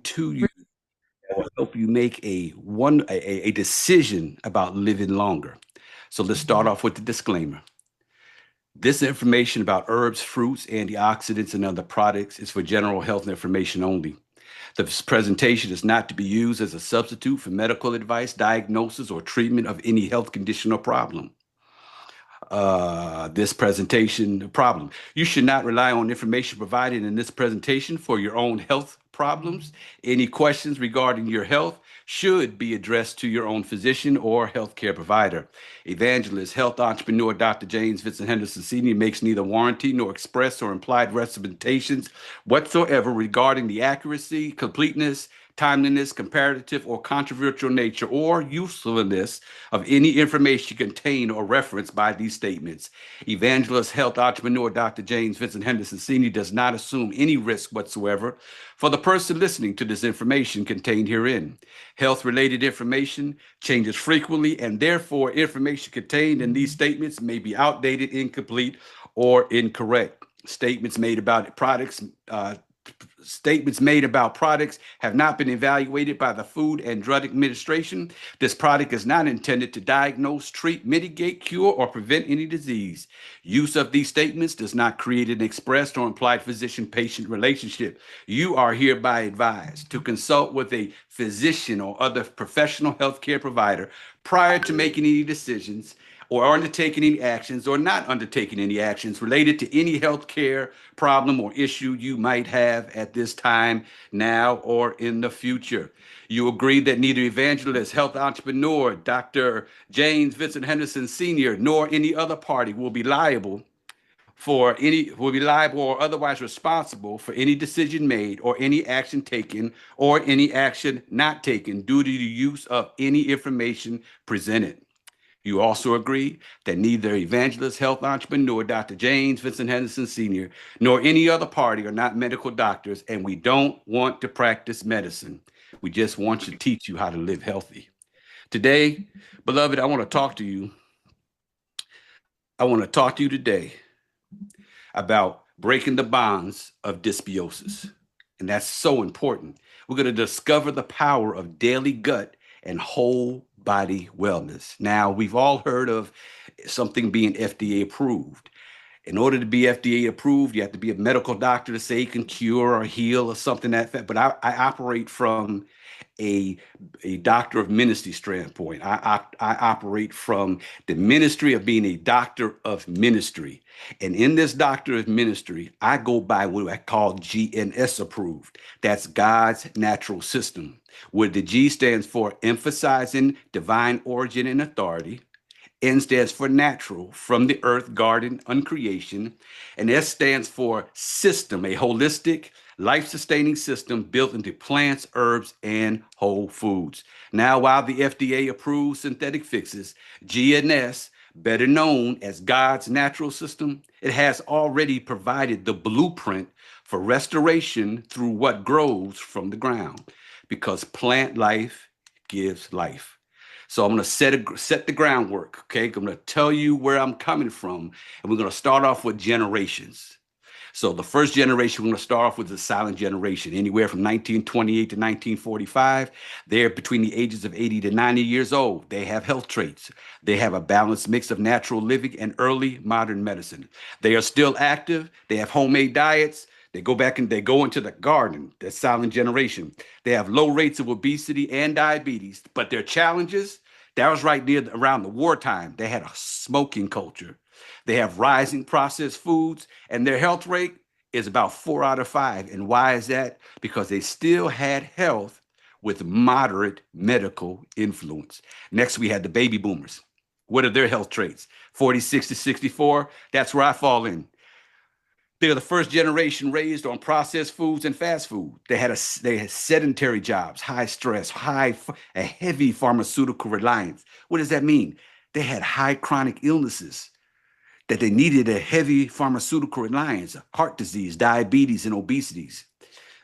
to you that will help you make a decision about living longer. So let's start off with the disclaimer. This information about herbs, fruits, antioxidants, and other products is for general health information only. This presentation is not to be used as a substitute for medical advice, diagnosis, or treatment of any health condition or problem. This presentation problem. You should not rely on information provided in this presentation for your own health problems. Any questions regarding your health should be addressed to your own physician or healthcare provider. Evangelist, health entrepreneur Dr. James Vincent Henderson Sr. makes neither warranty nor express or implied representations whatsoever regarding the accuracy, completeness, timeliness, comparative, or controversial nature or usefulness of any information contained or referenced by these statements. Evangelist health entrepreneur Dr. James Vincent Henderson Sr. does not assume any risk whatsoever for the person listening to this information contained herein. Health related information changes frequently, and therefore, information contained in these statements may be outdated, incomplete, or incorrect. Statements made about products have not been evaluated by the Food and Drug Administration. This product is not intended to diagnose, treat, mitigate, cure, or prevent any disease. Use of these statements does not create an expressed or implied physician-patient relationship. You are hereby advised to consult with a physician or other professional healthcare provider prior to making any decisions or undertaking any actions or not undertaking any actions related to any healthcare problem or issue you might have at this time, now, or in the future. You agree that neither evangelist, health entrepreneur, Dr. James Vincent Henderson Sr., nor any other party will be liable or otherwise responsible for any decision made or any action taken or any action not taken due to the use of any information presented. You also agree that neither evangelist, health entrepreneur, Dr. James Vincent Henderson Sr., nor any other party are not medical doctors, and we don't want to practice medicine. We just want to teach you how to live healthy. Today, beloved, I want to talk to you. I want to talk to you today about breaking the bonds of dysbiosis. And that's so important. We're going to discover the power of daily gut and whole body wellness. Now, we've all heard of something being FDA approved. In order to be FDA approved, you have to be a medical doctor to say it can cure or heal or something like that. But I operate from a, a doctor of ministry standpoint. I operate from the ministry of being a doctor of ministry. And in this doctor of ministry, I go by what I call GNS approved. That's God's natural system, where the G stands for emphasizing divine origin and authority. N stands for natural, from the earth, garden, uncreation. And S stands for system, a holistic, life sustaining system built into plants, herbs, and whole foods. Now, while the FDA approves synthetic fixes, GNS, better known as God's natural system, it has already provided the blueprint for restoration through what grows from the ground, because plant life gives life. So I'm going to set the groundwork. Okay, I'm going to tell you where I'm coming from, and we're going to start off with generations. So the first generation we're going to start off with the silent generation, anywhere from 1928 to 1945. They're between the ages of 80 to 90 years old. They have health traits. They have a balanced mix of natural living and early modern medicine. They are still active. They have homemade diets. They go back and they go into the garden, the silent generation. They have low rates of obesity and diabetes, but their challenges, that was right near around the wartime. They had a smoking culture. They have rising processed foods, and their health rate is about 4 out of 5. And why is that? Because they still had health with moderate medical influence. Next, we had the baby boomers. What are their health traits? 46 to 64. That's where I fall in. They're the first generation raised on processed foods and fast food. They had sedentary jobs, high stress, a heavy pharmaceutical reliance. What does that mean? They had high chronic illnesses that they needed a heavy pharmaceutical reliance, heart disease, diabetes, and obesities.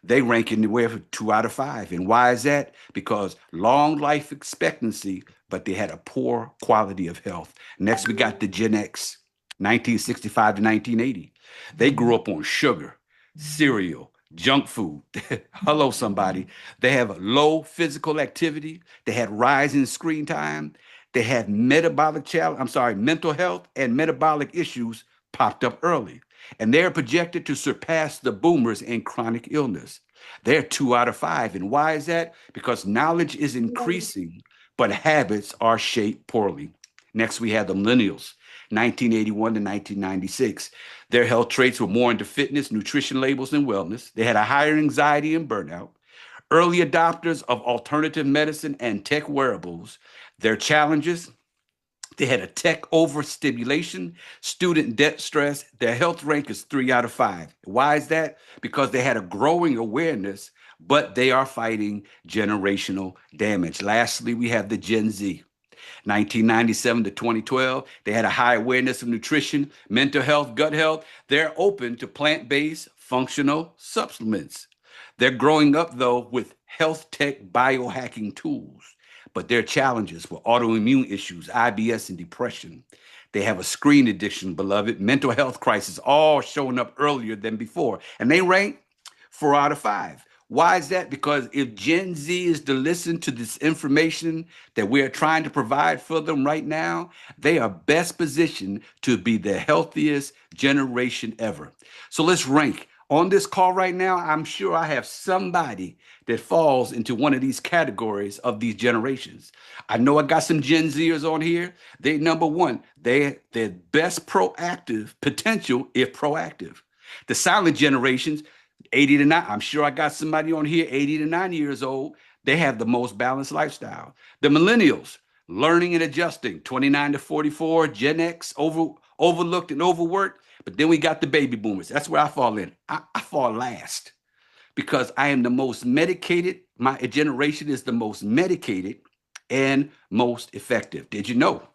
They rank anywhere from 2 out of 5. And why is that? Because long life expectancy, but they had a poor quality of health. Next, we got the Gen X, 1965 to 1980. They grew up on sugar, cereal, Junk food. Hello, somebody. They have low physical activity. They had rising screen time. They had mental health and metabolic issues popped up early. And they're projected to surpass the boomers in chronic illness. They're 2 out of 5. And why is that? Because knowledge is increasing, but habits are shaped poorly. Next, we have the millennials, 1981 to 1996. Their health traits were more into fitness, nutrition labels, and wellness. They had a higher anxiety and burnout. Early adopters of alternative medicine and tech wearables. Their challenges: they had a tech overstimulation, student debt stress. Their health rank is 3 out of 5. Why is that? Because they had a growing awareness, but they are fighting generational damage. Lastly, we have the Gen Z. 1997 to 2012, they had a high awareness of nutrition, mental health, gut health. They're open to plant-based functional supplements. They're growing up, though, with health tech biohacking tools, but their challenges were autoimmune issues, IBS, and depression. They have a screen addiction, beloved, mental health crisis, all showing up earlier than before. And they rank 4 out of 5. Why is that? Because if Gen Z is to listen to this information that we are trying to provide for them right now, they are best positioned to be the healthiest generation ever. So let's rank. On this call right now, I'm sure I have somebody that falls into one of these categories of these generations. I know I got some Gen Zers on here. They number one, they're best proactive potential if proactive. The silent generations, 80 to 9. I'm sure I got somebody on here, 80 to 90 years old. They have the most balanced lifestyle. The millennials, learning and adjusting, 29 to 44, Gen X, overlooked and overworked. But then we got the baby boomers. That's where I fall in. I fall last because I am the most medicated. My generation is the most medicated and most effective. Did you know?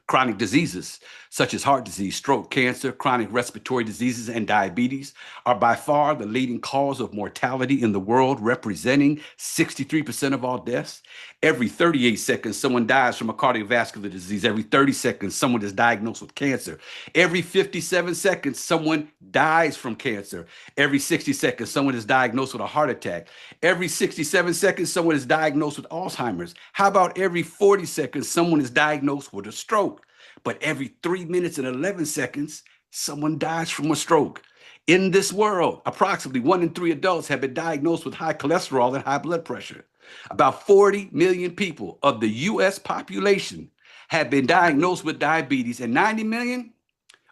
Chronic diseases such as heart disease, stroke, cancer, chronic respiratory diseases, and diabetes are by far the leading cause of mortality in the world, representing 63% of all deaths. Every 38 seconds, someone dies from a cardiovascular disease. Every 30 seconds, someone is diagnosed with cancer. Every 57 seconds, someone dies from cancer. Every 60 seconds, someone is diagnosed with a heart attack. Every 67 seconds, someone is diagnosed with Alzheimer's. How about every 40 seconds, someone is diagnosed with a stroke? But every 3 minutes and 11 seconds, someone dies from a stroke. In this world, approximately 1 in 3 adults have been diagnosed with high cholesterol and high blood pressure. About 40 million people of the US population have been diagnosed with diabetes, and 90 million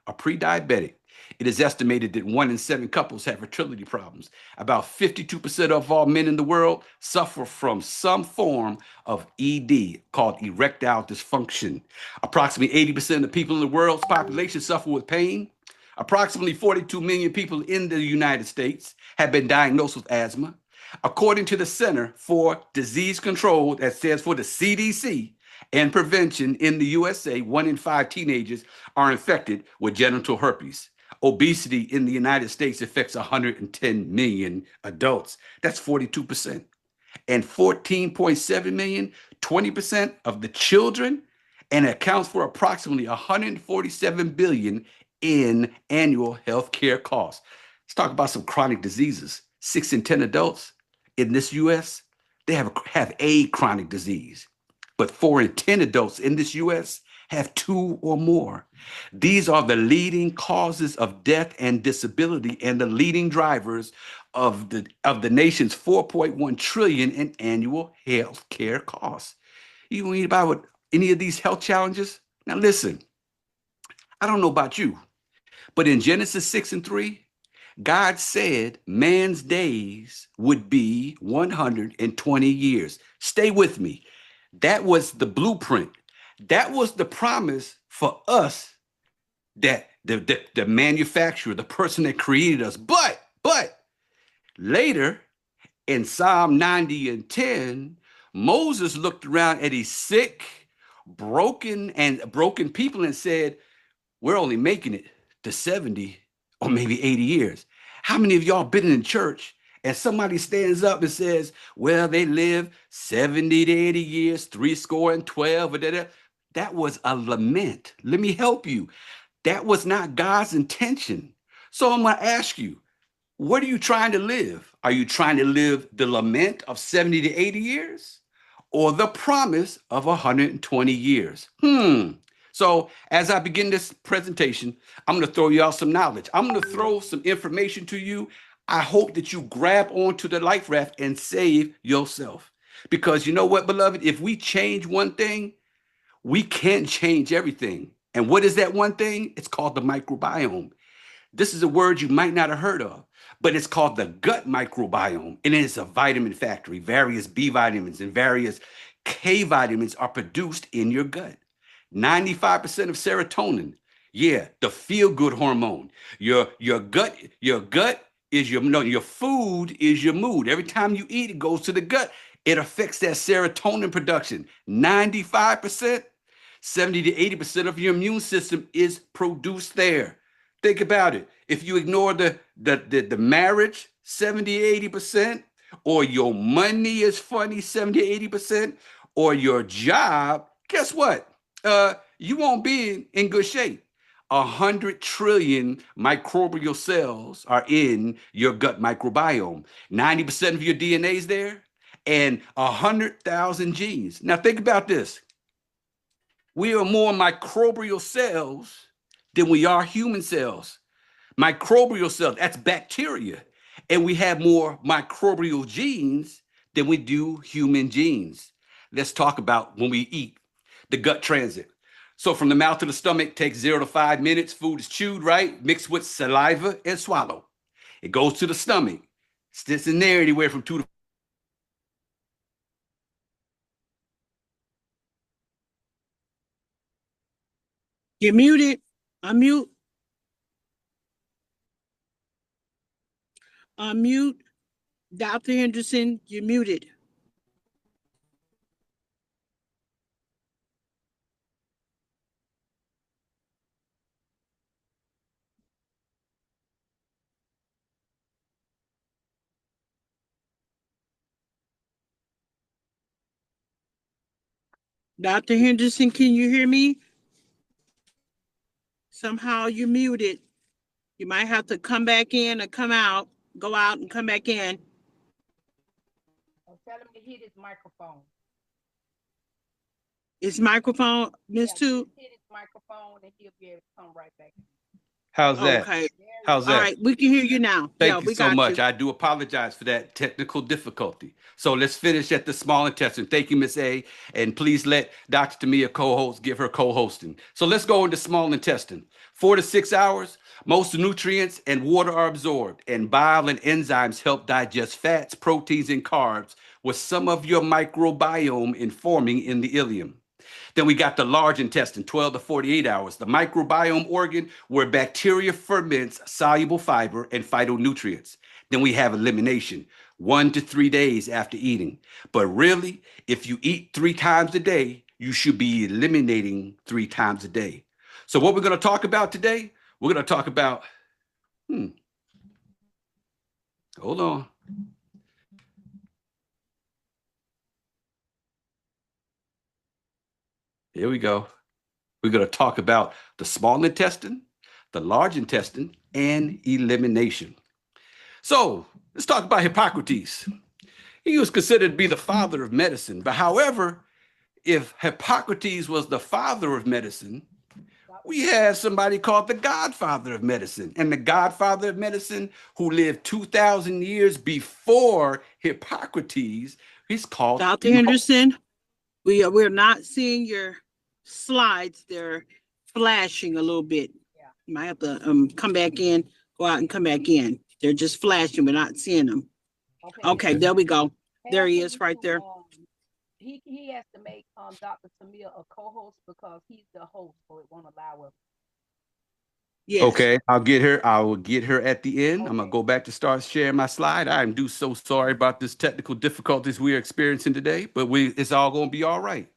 are pre-diabetic. It is estimated that 1 in 7 couples have fertility problems. About 52% of all men in the world suffer from some form of ED called erectile dysfunction. Approximately 80% of the people in the world's population suffer with pain. Approximately 42 million people in the United States have been diagnosed with asthma. According to the Center for Disease Control, that stands for the CDC, and prevention in the USA, 1 in 5 teenagers are infected with genital herpes. Obesity in the United States affects 110 million adults. That's 42%. And 14.7 million, 20% of the children, and accounts for approximately 147 billion in annual healthcare costs. Let's talk about some chronic diseases. 6 in 10 adults in this US, they have a chronic disease. But 4 in 10 adults in this US have 2 or more. These are the leading causes of death and disability and the leading drivers of the nation's 4.1 trillion in annual health care costs. You read about any of these health challenges? Now listen, I don't know about you, but in Genesis 6 and 3, God said man's days would be 120 years. Stay with me. That was the blueprint. That was the promise for us, that the manufacturer, the person that created us. But later in Psalm 90 and 10, Moses looked around at his sick, broken people and said, we're only making it to 70 or maybe 80 years. How many of y'all been in church and somebody stands up and says, well, they live 70 to 80 years, 70, or da. That was a lament. Let me help you. That was not God's intention. So I'm going to ask you, What are you trying to live? Are you trying to live the lament of 70 to 80 years or the promise of 120 years? So, as I begin this presentation, I'm going to throw you out some knowledge. I'm going to throw some information to you. I hope that you grab onto the life raft and save yourself. Because you know what, beloved? If we change one thing, we can't change everything. And what is that one thing? It's called the microbiome. This is a word you might not have heard of, but it's called the gut microbiome. And it is a vitamin factory. Various B vitamins and various K vitamins are produced in your gut. 95% of serotonin. Yeah, the feel good hormone. Your gut is your no, your food is your mood. Every time you eat, it goes to the gut. It affects that serotonin production. 95%, 70 to 80% of your immune system is produced there. Think about it. If you ignore the marriage, 70, 80%, or your money is funny, 70, 80%, or your job, guess what? You won't be in good shape. 100 trillion microbial cells are in your gut microbiome. 90% of your DNA is there, and 100,000 genes. Now think about this. We are more microbial cells than we are human cells. Microbial cells, that's bacteria. And we have more microbial genes than we do human genes. Let's talk about when we eat, the gut transit. So from the mouth to the stomach takes 0 to 5 minutes. Food is chewed, right? Mixed with saliva and swallowed. It goes to the stomach. Sits in there anywhere from 2 to You're muted. Unmute. Unmute. Dr. Henderson, you're muted. Dr. Henderson, can you hear me? Somehow you're muted. You might have to come back in or come out, go out and come back in. Tell him to hit his microphone. His microphone, Miss Two? Hit his microphone and he'll be able to come right back. How's that? Okay. How's that? All right, we can hear you now. Thank you so much. I do apologize for that technical difficulty. So let's finish at the small intestine. Thank you, Miss A. And please let Dr. Tamia co-host give her co-hosting. So let's go into small intestine. 4 to 6 hours, most nutrients and water are absorbed, and bile and enzymes help digest fats, proteins, and carbs, with some of your microbiome informing in the ileum. Then we got the large intestine, 12 to 48 hours, the microbiome organ where bacteria ferments soluble fiber and phytonutrients. Then we have elimination, 1 to 3 days after eating. But really, if you eat 3 times a day, you should be eliminating 3 times a day. So what we're going to talk about today, we're going to talk about, hold on. Here we go. We're going to talk about the small intestine, the large intestine, and elimination. So let's talk about Hippocrates. He was considered to be the father of medicine. But however, if Hippocrates was the father of medicine, we have somebody called the godfather of medicine. And the godfather of medicine, who lived 2,000 years before Hippocrates, he's called Dr. Henderson. We're not seeing your slides. They're flashing a little bit. Yeah. You might have to come back in, go out and come back in. They're just flashing. We're not seeing them. Okay, there we go. There he is right there. He has to make Dr. Tamia a co-host because he's the host, so it won't allow us. Yes. Okay, I'll get her. I will get her at the end. Okay. I'm gonna go back to start sharing my slide. I am so sorry about this technical difficulties we are experiencing today, but it's all gonna be all right.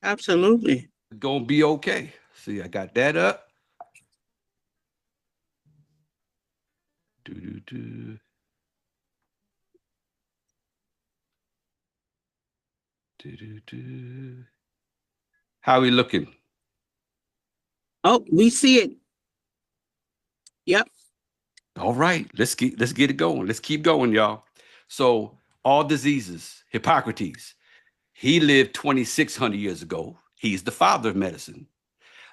Absolutely. It's gonna be okay. See, I got that up. Do. How are we looking? Oh, we see it. Yep. All right, let's get it going. Let's keep going, y'all. So all diseases, Hippocrates, he lived 2,600 years ago. He's the father of medicine.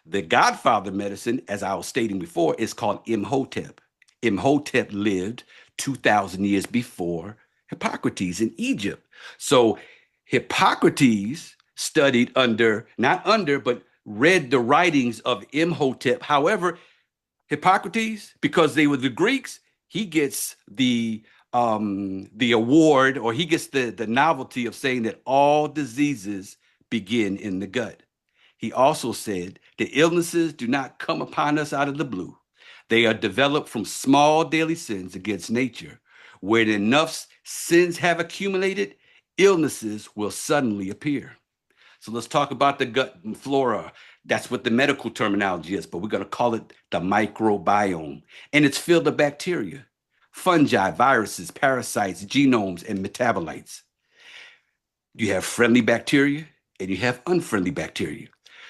The godfather of medicine, as I was stating before, is called Imhotep. Imhotep lived 2,000 years before Hippocrates in Egypt. So Hippocrates studied not under, but read the writings of Imhotep. However, Hippocrates, because they were the Greeks, he gets the award, or he gets the novelty of saying that all diseases begin in the gut. He also said that illnesses do not come upon us out of the blue. They are developed from small daily sins against nature. When enough sins have accumulated, illnesses will suddenly appear. So let's talk about the gut flora. That's what the medical terminology is, but we're going to call it the microbiome. And it's filled with bacteria, fungi, viruses, parasites, genomes, and metabolites. You have friendly bacteria and you have unfriendly bacteria.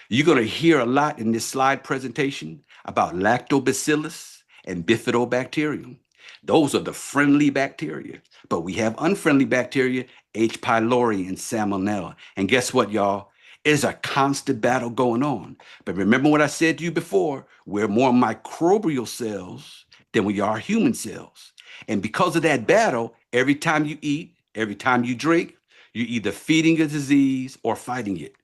You're going to hear a lot in this slide presentation about lactobacillus and bifidobacterium. Those are the friendly bacteria. But we have unfriendly bacteria, H. pylori and salmonella. And guess what, y'all? There's a constant battle going on. But remember what I said to you before, we're more microbial cells than we are human cells. And because of that battle, every time you eat, every time you drink, you're either feeding a disease or fighting it.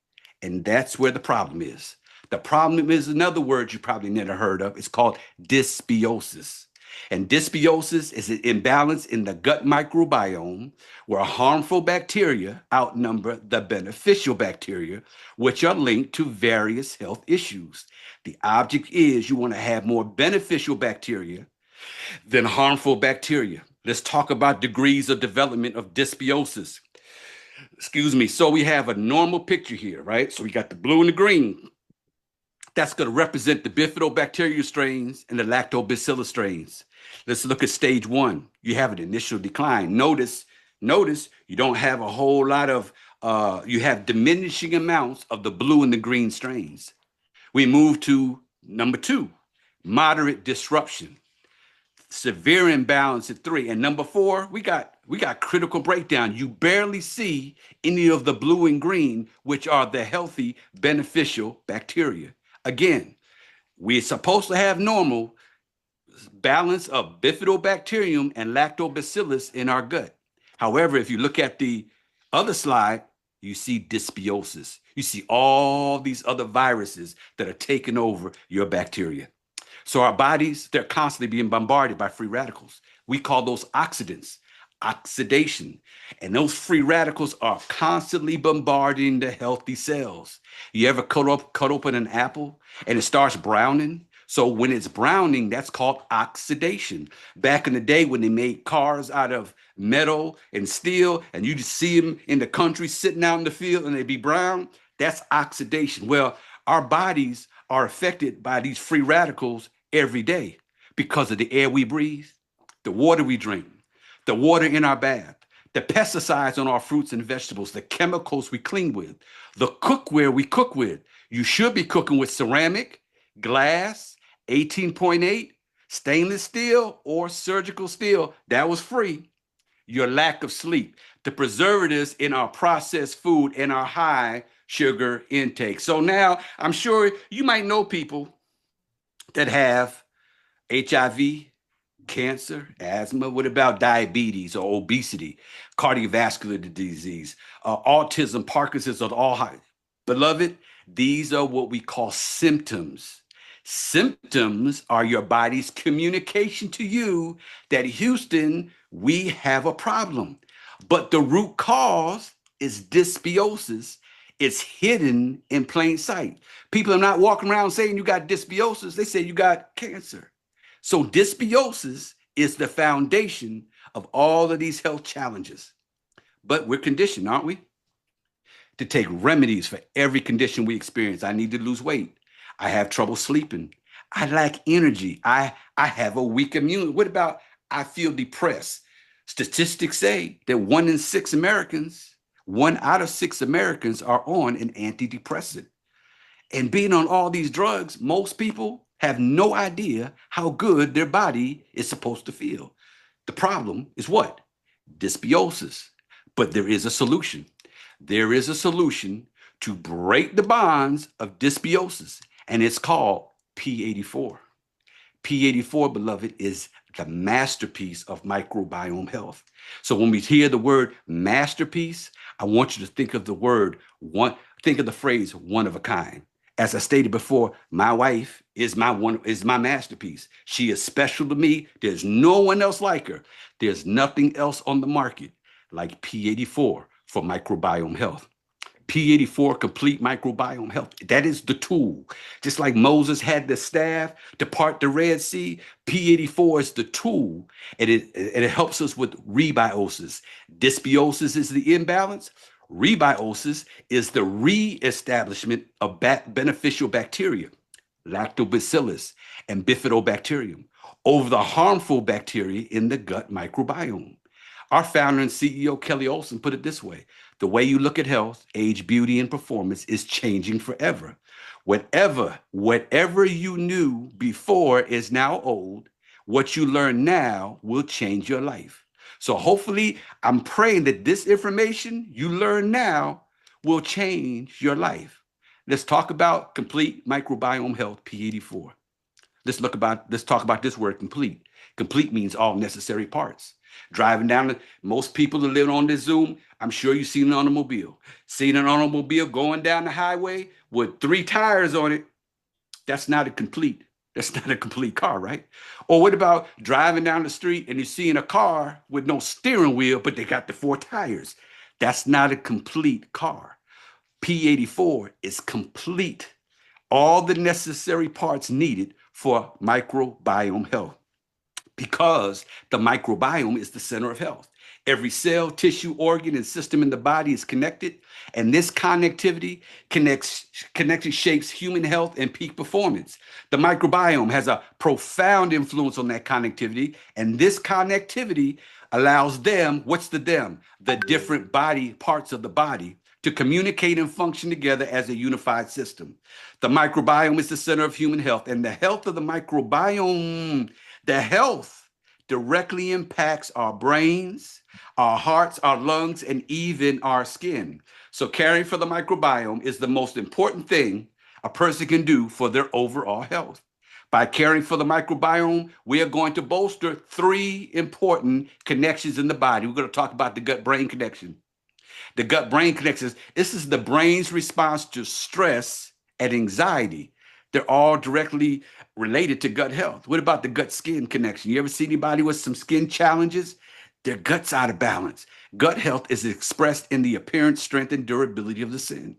And that's where the problem is. The problem is another word you probably never heard of. It's called dysbiosis. And dysbiosis is an imbalance in the gut microbiome where harmful bacteria outnumber the beneficial bacteria, which are linked to various health issues. The object is you want to have more beneficial bacteria than harmful bacteria. Let's talk about degrees of development of dysbiosis. Excuse me. So we have a normal picture here, right? So we got the blue and the green. That's going to represent the bifidobacteria strains and the lactobacillus strains. Let's look at stage one. You have an initial decline. Notice you don't have a whole lot of, you have diminishing amounts of the blue and the green strains. We move to number two, moderate disruption. Severe imbalance at three. And number four, we got critical breakdown. You barely see any of the blue and green, which are the healthy, beneficial bacteria. Again, we're supposed to have normal balance of bifidobacterium and lactobacillus in our gut. However, if you look at the other slide, you see dysbiosis. You see all these other viruses that are taking over your bacteria. So our bodies, they're constantly being bombarded by free radicals. We call those oxidants, oxidation. And those free radicals are constantly bombarding the healthy cells. You ever cut open an apple and it starts browning? So when it's browning, that's called oxidation. Back in the day when they made cars out of metal and steel, and you just see them in the country sitting out in the field and they be brown, that's oxidation. Well, our bodies are affected by these free radicals every day because of the air we breathe, the water we drink, the water in our bath, the pesticides on our fruits and vegetables, the chemicals we clean with, the cookware we cook with. You should be cooking with ceramic, glass, 18.8, stainless steel, or surgical steel. That was free. Your lack of sleep, the preservatives in our processed food, and our high sugar intake. So now I'm sure you might know people that have HIV, cancer, asthma. What about diabetes or obesity, cardiovascular disease, autism, Parkinson's, or all high? Beloved, these are what we call symptoms. Symptoms are your body's communication to you that Houston, we have a problem. But the root cause is dysbiosis. It's hidden in plain sight. People are not walking around saying you got dysbiosis. They say you got cancer. So dysbiosis is the foundation of all of these health challenges. But we're conditioned, aren't we, to take remedies for every condition we experience. I need to lose weight. I have trouble sleeping. I lack energy. I have a weak immunity. What about I feel depressed? Statistics say that 1 out of 6 Americans are on an antidepressant. And being on all these drugs, most people have no idea how good their body is supposed to feel. The problem is what? Dysbiosis. But there is a solution. There is a solution to break the bonds of dysbiosis, and it's called P84. P84, beloved, is the masterpiece of microbiome health. So when we hear the word masterpiece, I want you to think of the word one, think of the phrase one of a kind. As I stated before, my wife is my masterpiece. She is special to me. There's no one else like her. There's nothing else on the market like P84 for microbiome health. P84 complete microbiome health. That is the tool. Just like Moses had the staff to part the Red Sea, P84 is the tool, and it helps us with rebiosis. Dysbiosis is the imbalance. Rebiosis is the reestablishment of beneficial bacteria, lactobacillus and bifidobacterium, over the harmful bacteria in the gut microbiome. Our founder and CEO, Kelly Olson, put it this way: the way you look at health, age, beauty, and performance is changing forever. Whatever you knew before is now old. What you learn now will change your life. So hopefully, I'm praying that this information you learn now will change your life. Let's talk about complete microbiome health, P84. Let's talk about this word complete. Complete means all necessary parts. Driving down, most people that live on this Zoom, I'm sure you've seen an automobile. Seen an automobile going down the highway with 3 tires on it. That's not a complete. That's not a complete car, right? Or what about driving down the street and you're seeing a car with no steering wheel, but they got the 4 tires? That's not a complete car. P84 is complete. All the necessary parts needed for microbiome health, because the microbiome is the center of health. Every cell, tissue, organ, and system in the body is connected, and this connectivity shapes human health and peak performance. The microbiome has a profound influence on that connectivity, and this connectivity allows them, what's the them? The different body parts of the body to communicate and function together as a unified system. The microbiome is the center of human health, and the health of the microbiome, the health directly impacts our brains, our hearts, our lungs, and even our skin. So caring for the microbiome is the most important thing a person can do for their overall health. By caring for the microbiome, we are going to bolster 3 important connections in the body. We're going to talk about the gut-brain connection. The gut-brain connection, this is the brain's response to stress and anxiety. They're all directly related to gut health. What about the gut-skin connection? You ever see anybody with some skin challenges? Their gut's out of balance. Gut health is expressed in the appearance, strength, and durability of the skin.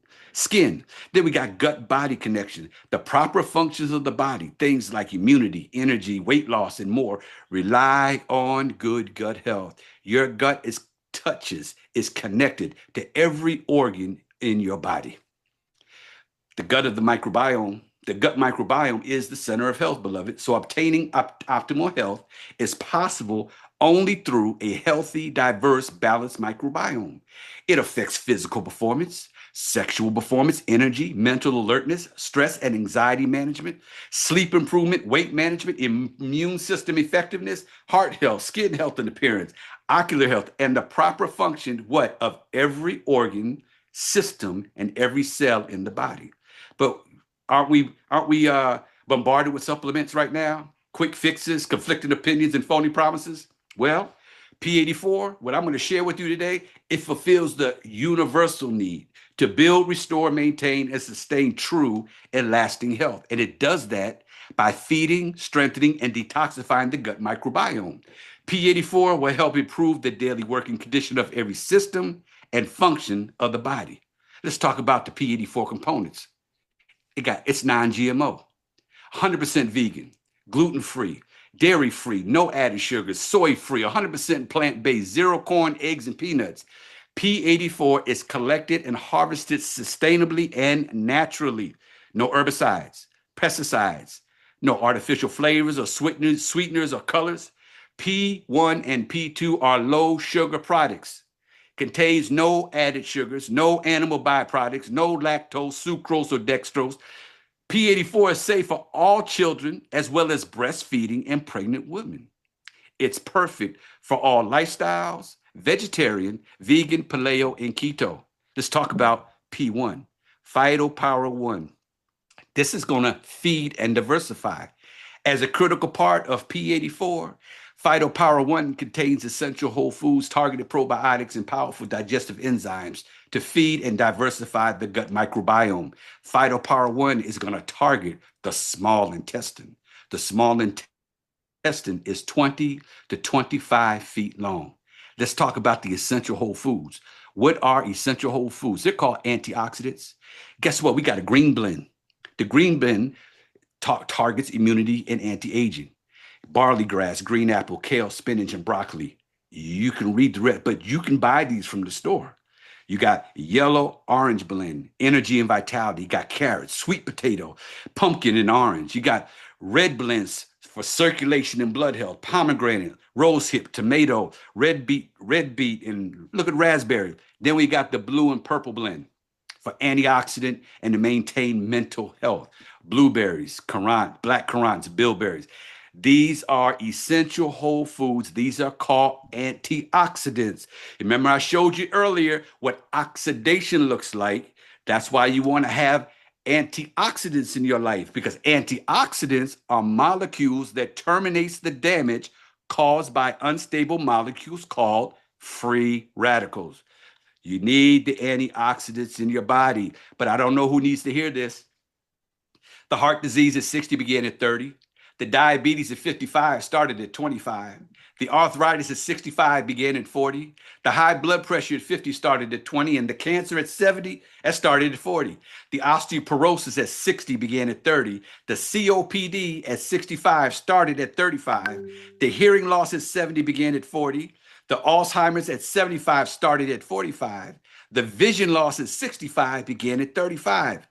Then we got gut-body connection. The proper functions of the body, things like immunity, energy, weight loss, and more, rely on good gut health. Your gut is connected to every organ in your body. The gut microbiome is the center of health, beloved. So obtaining optimal health is possible only through a healthy, diverse, balanced microbiome. It affects physical performance, sexual performance, energy, mental alertness, stress and anxiety management, sleep improvement, weight management, immune system effectiveness, heart health, skin health and appearance, ocular health, and the proper function, of every organ, system, and every cell in the body. But aren't we bombarded with supplements right now? Quick fixes, conflicting opinions, and phony promises? Well, P84, what I'm going to share with you today, it fulfills the universal need to build, restore, maintain, and sustain true and lasting health. And it does that by feeding, strengthening, and detoxifying the gut microbiome. P84 will help improve the daily working condition of every system and function of the body. Let's talk about the P84 components. It's non-GMO, 100% vegan, gluten-free, dairy-free, no added sugars, soy-free, 100% plant-based, 0 corn, eggs, and peanuts. P84 is collected and harvested sustainably and naturally. No herbicides, pesticides, no artificial flavors or sweeteners or colors. P1 and P2 are low sugar products. Contains no added sugars, no animal byproducts, no lactose, sucrose, or dextrose. P84 is safe for all children as well as breastfeeding and pregnant women. It's perfect for all lifestyles, vegetarian, vegan, paleo, and keto. Let's talk about P1, Phytopower 1. This is going to feed and diversify. As a critical part of P84, Phytopower 1 contains essential whole foods, targeted probiotics, and powerful digestive enzymes to feed and diversify the gut microbiome. Phytopower 1 is going to target the small intestine. The small intestine is 20 to 25 feet long. Let's talk about the essential whole foods. What are essential whole foods? They're called antioxidants. Guess what? We got a green blend. The green blend targets immunity and anti-aging. Barley grass, green apple, kale, spinach, and broccoli. You can read the rest, but you can buy these from the store. You got yellow orange blend, energy and vitality. You got carrots, sweet potato, pumpkin and orange. You got red blends for circulation and blood health, pomegranate, rose hip, tomato, red beet, and look at raspberry. Then we got the blue and purple blend for antioxidant and to maintain mental health. Blueberries, black currants, bilberries. These are essential whole foods. These are called antioxidants. Remember, I showed you earlier what oxidation looks like. That's why you want to have antioxidants in your life, because antioxidants are molecules that terminates the damage caused by unstable molecules called free radicals. You need the antioxidants in your body, but I don't know who needs to hear this. The heart disease at 60 began at 30. The diabetes at 55 started at 25. The arthritis at 65 began at 40. The high blood pressure at 50 started at 20. And the cancer at 70, that started at 40. The osteoporosis at 60 began at 30. The COPD at 65 started at 35. The hearing loss at 70 began at 40. The Alzheimer's at 75 started at 45. The vision loss at 65 began at 35.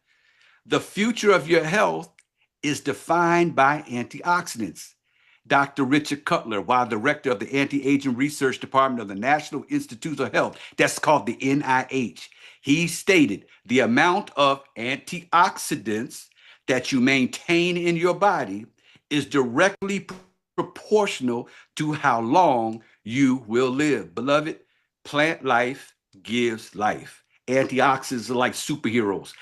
The future of your health is defined by antioxidants. Dr. Richard Cutler, while director of the Anti-Aging Research Department of the National Institutes of Health, that's called the NIH, he stated the amount of antioxidants that you maintain in your body is directly proportional to how long you will live. Beloved, plant life gives life. Antioxidants are like superheroes.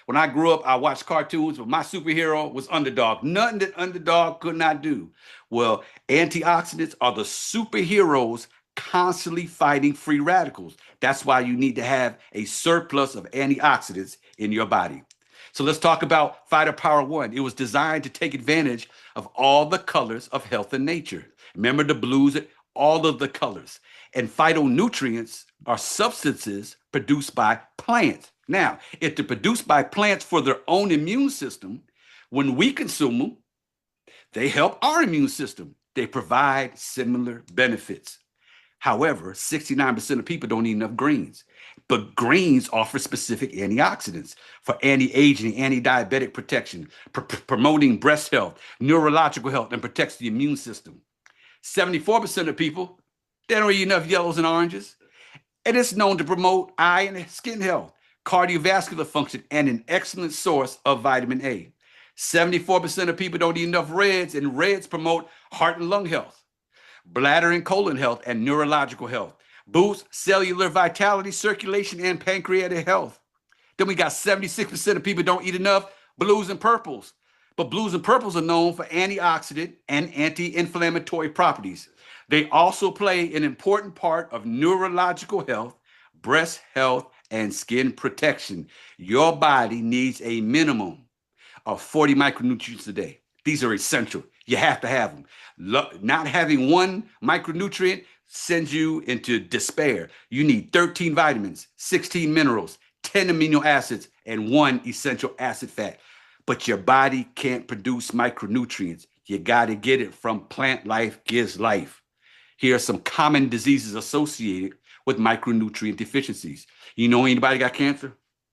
When I grew up, I watched cartoons, but my superhero was Underdog. Nothing that Underdog could not do. Well, antioxidants are the superheroes constantly fighting free radicals. That's why you need to have a surplus of antioxidants in your body. So let's talk about Phytopower 1. It was designed to take advantage of all the colors of health and nature. Remember the blues, all of the colors. And phytonutrients are substances produced by plants. Now, if they're produced by plants for their own immune system, when we consume them, they help our immune system. They provide similar benefits. However, 69% of people don't eat enough greens. But greens offer specific antioxidants for anti-aging, anti-diabetic protection, promoting breast health, neurological health, and protects the immune system. 74% of people, they don't eat enough yellows and oranges. And it's known to promote eye and skin health, cardiovascular function, and an excellent source of vitamin A. 74% of people don't eat enough reds, and reds promote heart and lung health, bladder and colon health, and neurological health, boost cellular vitality, circulation, and pancreatic health. Then we got 76% of people don't eat enough blues and purples. But blues and purples are known for antioxidant and anti-inflammatory properties. They also play an important part of neurological health, breast health, and skin protection. Your body needs a minimum of 40 micronutrients a day. These are essential. You have to have them. Not having one micronutrient sends you into despair. You need 13 vitamins, 16 minerals, 10 amino acids, and 1 essential acid fat. But your body can't produce micronutrients. You got to get it from plant life gives life. Here are some common diseases associated with micronutrient deficiencies. You know anybody got cancer?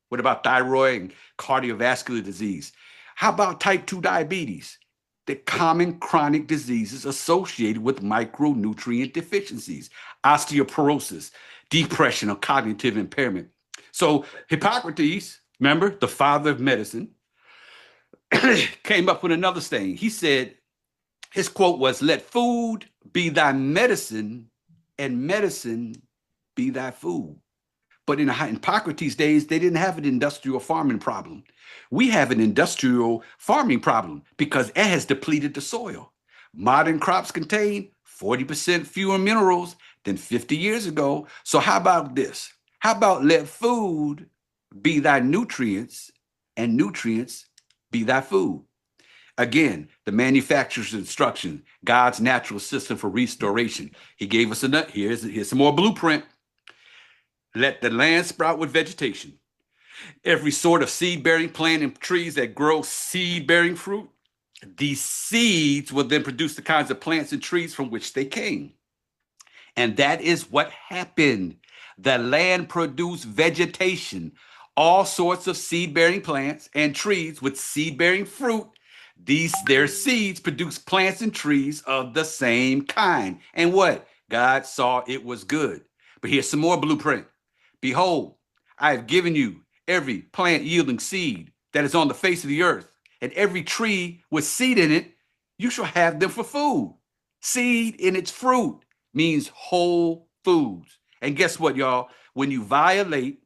What about thyroid and cardiovascular disease? How about type 2 diabetes? The common chronic diseases associated with micronutrient deficiencies, osteoporosis, depression, or cognitive impairment. So Hippocrates, remember, the father of medicine, came up with another saying. He said, his quote was, let food be thy medicine and medicine be thy food. But in Hippocrates' days, they didn't have an industrial farming problem. We have an industrial farming problem because it has depleted the soil. Modern crops contain 40% fewer minerals than 50 years ago. So how about this? How about let food be thy nutrients and nutrients be thy food? Again, the manufacturer's instruction, God's natural system for restoration. He gave us a nut. Here's some more blueprint. Let the land sprout with vegetation. Every sort of seed-bearing plant and trees that grow seed-bearing fruit, these seeds will then produce the kinds of plants and trees from which they came. And that is what happened. The land produced vegetation, all sorts of seed-bearing plants and trees with seed-bearing fruit. Their seeds produce plants and trees of the same kind. And what? God saw it was good. But here's some more blueprint. Behold, I have given you every plant yielding seed that is on the face of the earth, and every tree with seed in it, you shall have them for food. Seed in its fruit means whole foods. And guess what, y'all? When you violate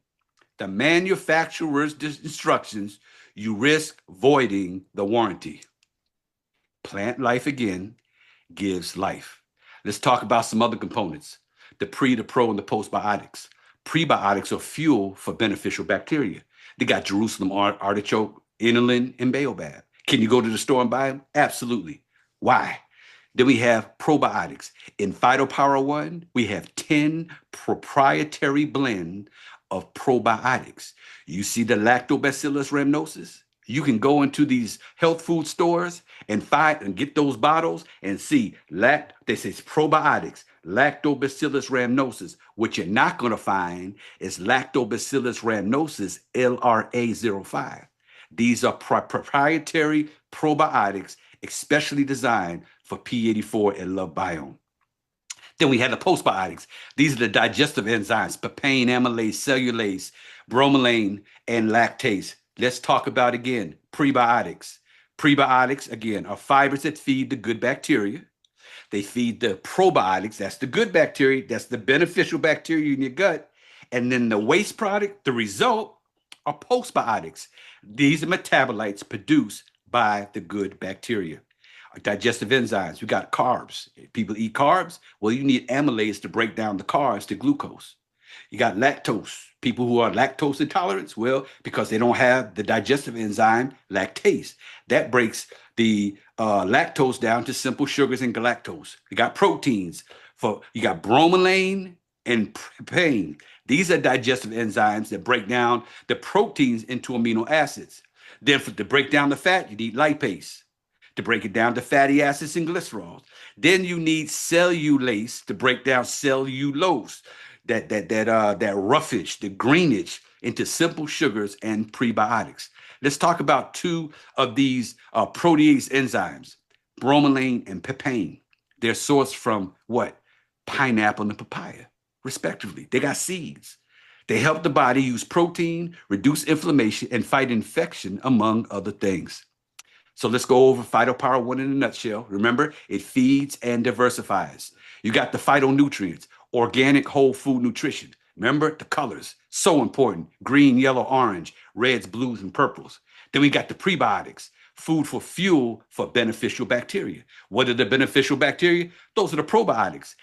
the manufacturer's instructions, you risk voiding the warranty. Plant life again gives life. Let's talk about some other components: the pre, the pro, and the postbiotics. Prebiotics are fuel for beneficial bacteria. They got Jerusalem artichoke, inulin, and baobab. Can you go to the store and buy them? Absolutely. Why? Then we have probiotics. In Phytopower 1, we have 10 proprietary blend of probiotics. You see the Lactobacillus rhamnosus? You can go into these health food stores and find and get those bottles and see this is probiotics, Lactobacillus rhamnosus. What you're not going to find is Lactobacillus rhamnosus LRA05. These are proprietary probiotics, especially designed for P84 and Love Biome. Then we have the postbiotics. These are the digestive enzymes: papain, amylase, cellulase, bromelain, and lactase. Let's talk about again prebiotics. Prebiotics, again, are fibers that feed the good bacteria. They feed the probiotics, that's the good bacteria, that's the beneficial bacteria in your gut. And then the waste product, the result, are postbiotics. These are metabolites produced by the good bacteria. Digestive enzymes, we got carbs. People eat carbs. Well, you need amylase to break down the carbs to glucose. You got lactose. People who are lactose intolerant, well, because they don't have the digestive enzyme lactase. That breaks the lactose down to simple sugars and galactose. You got proteins. You got bromelain and papain. These are digestive enzymes that break down the proteins into amino acids. Then to break down the fat, you need lipase. To break it down to fatty acids and glycerols. Then you need cellulase to break down cellulose, that roughage, the greenage, into simple sugars and prebiotics. Let's talk about two of these protease enzymes, bromelain and papain. They're sourced from what? Pineapple and papaya, respectively. They got seeds. They help the body use protein, reduce inflammation, and fight infection, among other things. So let's go over Phytopower 1 in a nutshell. Remember, it feeds and diversifies. You got the phytonutrients, organic whole food nutrition. Remember the colors, so important: green, yellow, orange, reds, blues, and purples. Then we got the prebiotics, food for fuel for beneficial bacteria. What are the beneficial bacteria? Those are the probiotics.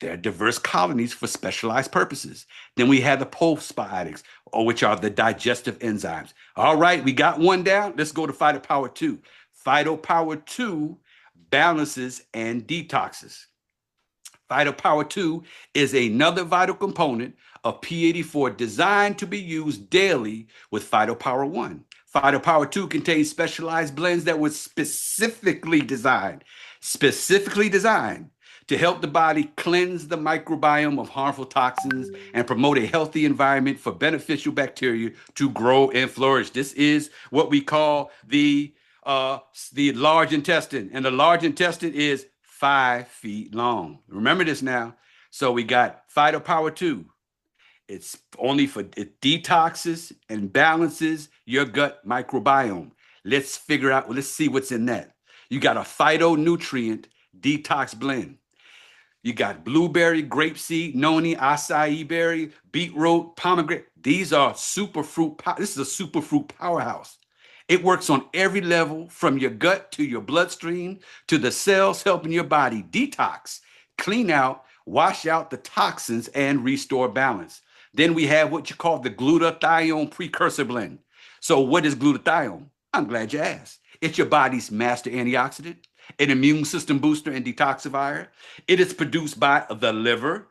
They're diverse colonies for specialized purposes. Then we have the postbiotics, which are the digestive enzymes. All right, we got one down. Let's go to Phytopower 2. Phytopower 2 balances and detoxes. Phytopower 2 is another vital component of P84 designed to be used daily with Phytopower 1. Phytopower 2 contains specialized blends that were specifically designed to help the body cleanse the microbiome of harmful toxins and promote a healthy environment for beneficial bacteria to grow and flourish. This is what we call the large intestine, and the large intestine is 5 feet long. Remember this now. So we got Phytopower 2. It detoxes and balances your gut microbiome. Let's see what's in that. You got a phytonutrient detox blend. You got blueberry, grapeseed, noni, acai berry, beetroot, pomegranate. These are superfruit. This is a superfruit powerhouse. It works on every level from your gut to your bloodstream to the cells helping your body detox, clean out, wash out the toxins, and restore balance. Then we have what you call the glutathione precursor blend. So, what is glutathione? I'm glad you asked. It's your body's master antioxidant, an immune system booster and detoxifier. It is produced by the liver.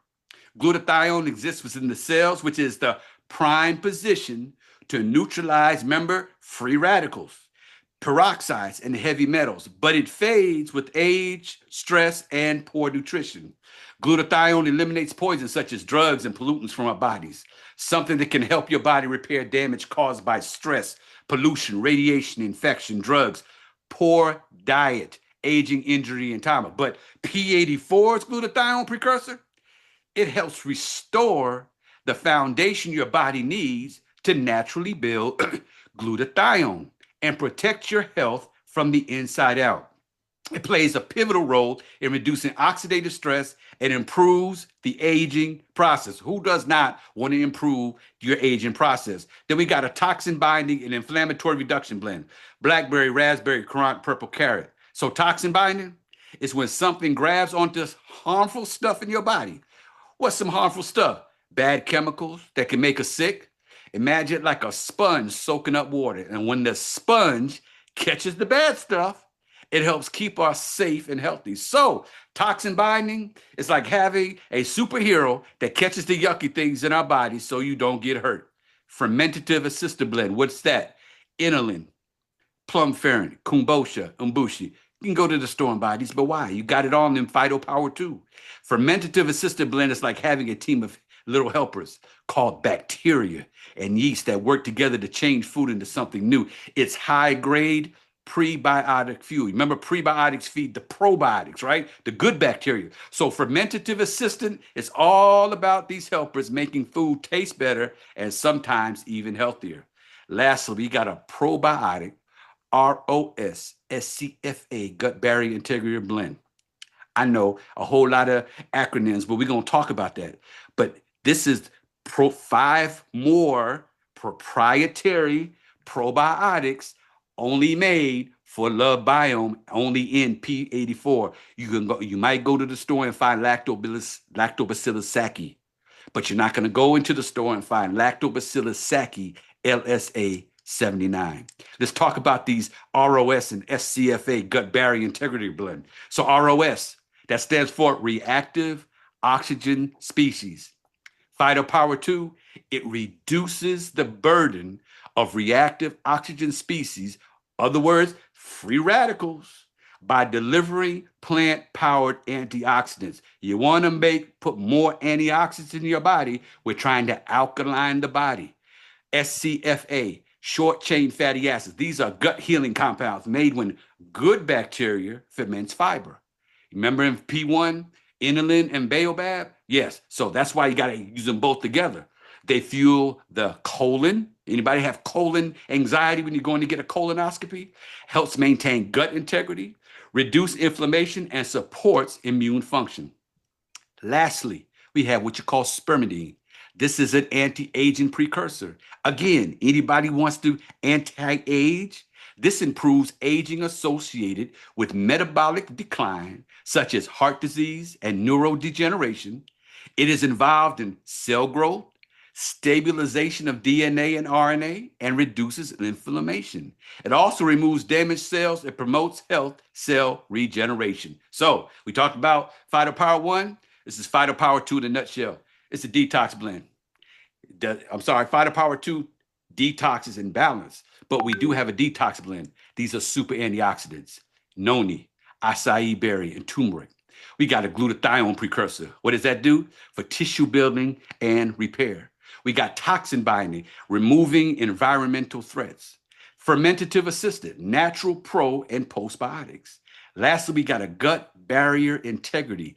Glutathione exists within the cells, which is the prime position to neutralize, remember, free radicals, peroxides, and heavy metals, but it fades with age, stress, and poor nutrition. Glutathione eliminates poisons such as drugs and pollutants from our bodies, something that can help your body repair damage caused by stress, pollution, radiation, infection, drugs, poor diet, aging, injury, and trauma. But P84's glutathione precursor, it helps restore the foundation your body needs to naturally build glutathione and protect your health from the inside out. It plays a pivotal role in reducing oxidative stress and improves the aging process. Who does not want to improve your aging process? Then we got a toxin binding and inflammatory reduction blend. Blackberry, raspberry, currant, purple carrot. So toxin binding is when something grabs onto harmful stuff in your body. What's some harmful stuff? Bad chemicals that can make us sick. Imagine it like a sponge soaking up water. And when the sponge catches the bad stuff, it helps keep us safe and healthy. So toxin binding is like having a superhero that catches the yucky things in our bodies so you don't get hurt. Fermentative assisted blend. What's that? Inulin, plumferrin, umbushi. You can go to the store and buy these, but why? You got it all in Phyto Power 2. Fermentative assisted blend is like having a team of little helpers called bacteria and yeast that work together to change food into something new. It's high grade prebiotic fuel. Remember, prebiotics feed the probiotics, right? The good bacteria. So fermentative assistant is all about these helpers making food taste better and sometimes even healthier. Lastly, we got a probiotic ROS SCFA gut barrier integrity blend. I know a whole lot of acronyms, but we're going to talk about that. But this is 5 more proprietary probiotics only made for Love Biome, only in P84. You might go to the store and find Lactobacillus sakyi, but you're not going to go into the store and find Lactobacillus sakyi LSA 79. Let's talk about these ROS and SCFA gut barrier integrity blend. So ROS, that stands for reactive oxygen species. Phyto Power 2, it reduces the burden of reactive oxygen species, other words, free radicals, by delivering plant-powered antioxidants. You want to put more antioxidants in your body. We're trying to alkaline the body. SCFA, short-chain fatty acids. These are gut healing compounds made when good bacteria ferments fiber. Remember in P1, inulin and baobab? Yes, so that's why you got to use them both together. They fuel the colon. Anybody have colon anxiety when you're going to get a colonoscopy? Helps maintain gut integrity, reduce inflammation, and supports immune function. Lastly, we have what you call spermidine. This is an anti-aging precursor. Again, anybody wants to anti-age? This improves aging associated with metabolic decline, such as heart disease and neurodegeneration. It is involved in cell growth, stabilization of DNA and RNA, and reduces inflammation. It also removes damaged cells and promotes health cell regeneration. So we talked about Phyto Power 1. This is Phyto Power 2 in a nutshell. It's a detox blend. Phyto Power 2 detoxes in balance, but we do have a detox blend. These are super antioxidants: noni, acai berry, and turmeric. We got a glutathione precursor. What does that do? For tissue building and repair. We got toxin binding, removing environmental threats. Fermentative assistant, natural pro and postbiotics. Lastly, we got a gut barrier integrity,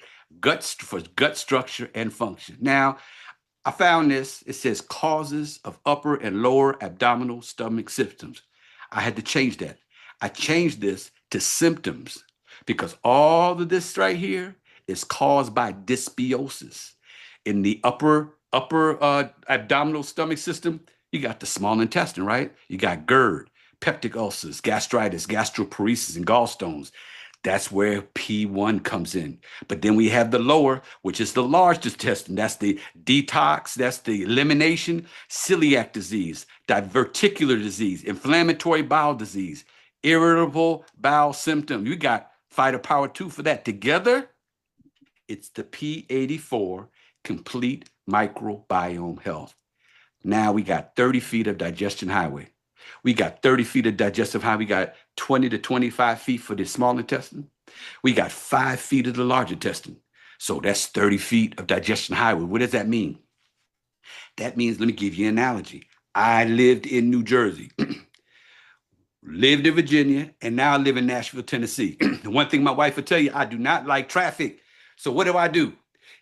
for gut structure and function. Now, I found this. It says causes of upper and lower abdominal stomach symptoms. I had to change that. I changed this to symptoms because all of this right here is caused by dysbiosis. In the upper abdominal stomach system, you got the small intestine, right? You got GERD, peptic ulcers, gastritis, gastroparesis, and gallstones. That's where P1 comes in. But then we have the lower, which is the large intestine. That's the detox, that's the elimination, celiac disease, diverticular disease, inflammatory bowel disease, irritable bowel symptom. You got Phytopower 2 for that. Together, it's the P84 complete microbiome health. Now we got 30 feet of digestion highway. We got 30 feet of digestive highway. We got 20 to 25 feet for the small intestine. We got 5 feet of the large intestine. So that's 30 feet of digestion highway. What does that mean? That means, let me give you an analogy. I lived in New Jersey, lived in Virginia, and now I live in Nashville, Tennessee. The one thing my wife will tell you, I do not like traffic. So what do?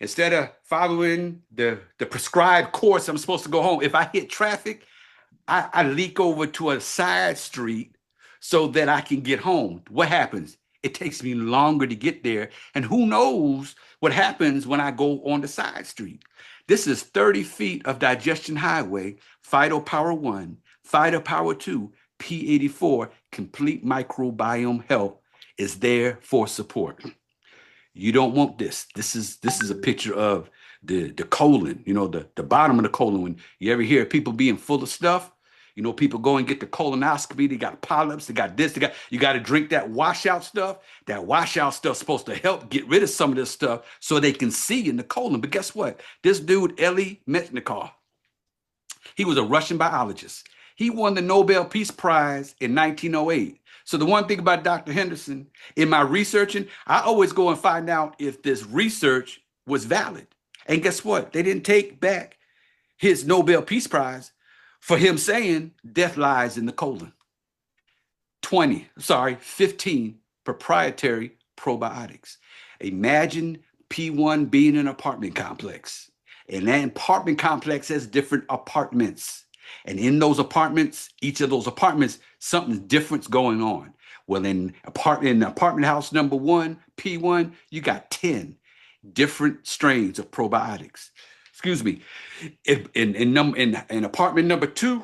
Instead of following the prescribed course I'm supposed to go home, if I hit traffic, I leak over to a side street so that I can get home. What happens? It takes me longer to get there. And who knows what happens when I go on the side street. This is 30 feet of digestion highway, Phytopower 1, Phytopower 2, P84, complete microbiome health is there for support. You don't want this. This is a picture of the colon, the bottom of the colon. When you ever hear people being full of stuff, people go and get the colonoscopy, they got polyps, they got this, you got to drink that washout stuff. That washout stuff's supposed to help get rid of some of this stuff so they can see in the colon. But guess what? This dude, Elie Metchnikoff, he was a Russian biologist. He won the Nobel Peace Prize in 1908. So the one thing about Dr. Henderson, in my researching, I always go and find out if this research was valid. And guess what? They didn't take back his Nobel Peace Prize for him saying death lies in the colon. 15 proprietary probiotics. Imagine P1 being an apartment complex. And that apartment complex has different apartments. And in those apartments, each of those apartments, something different's going on. Well, in apartment house number 1, P1, you got 10 different strains of probiotics. Excuse me. In apartment number 2,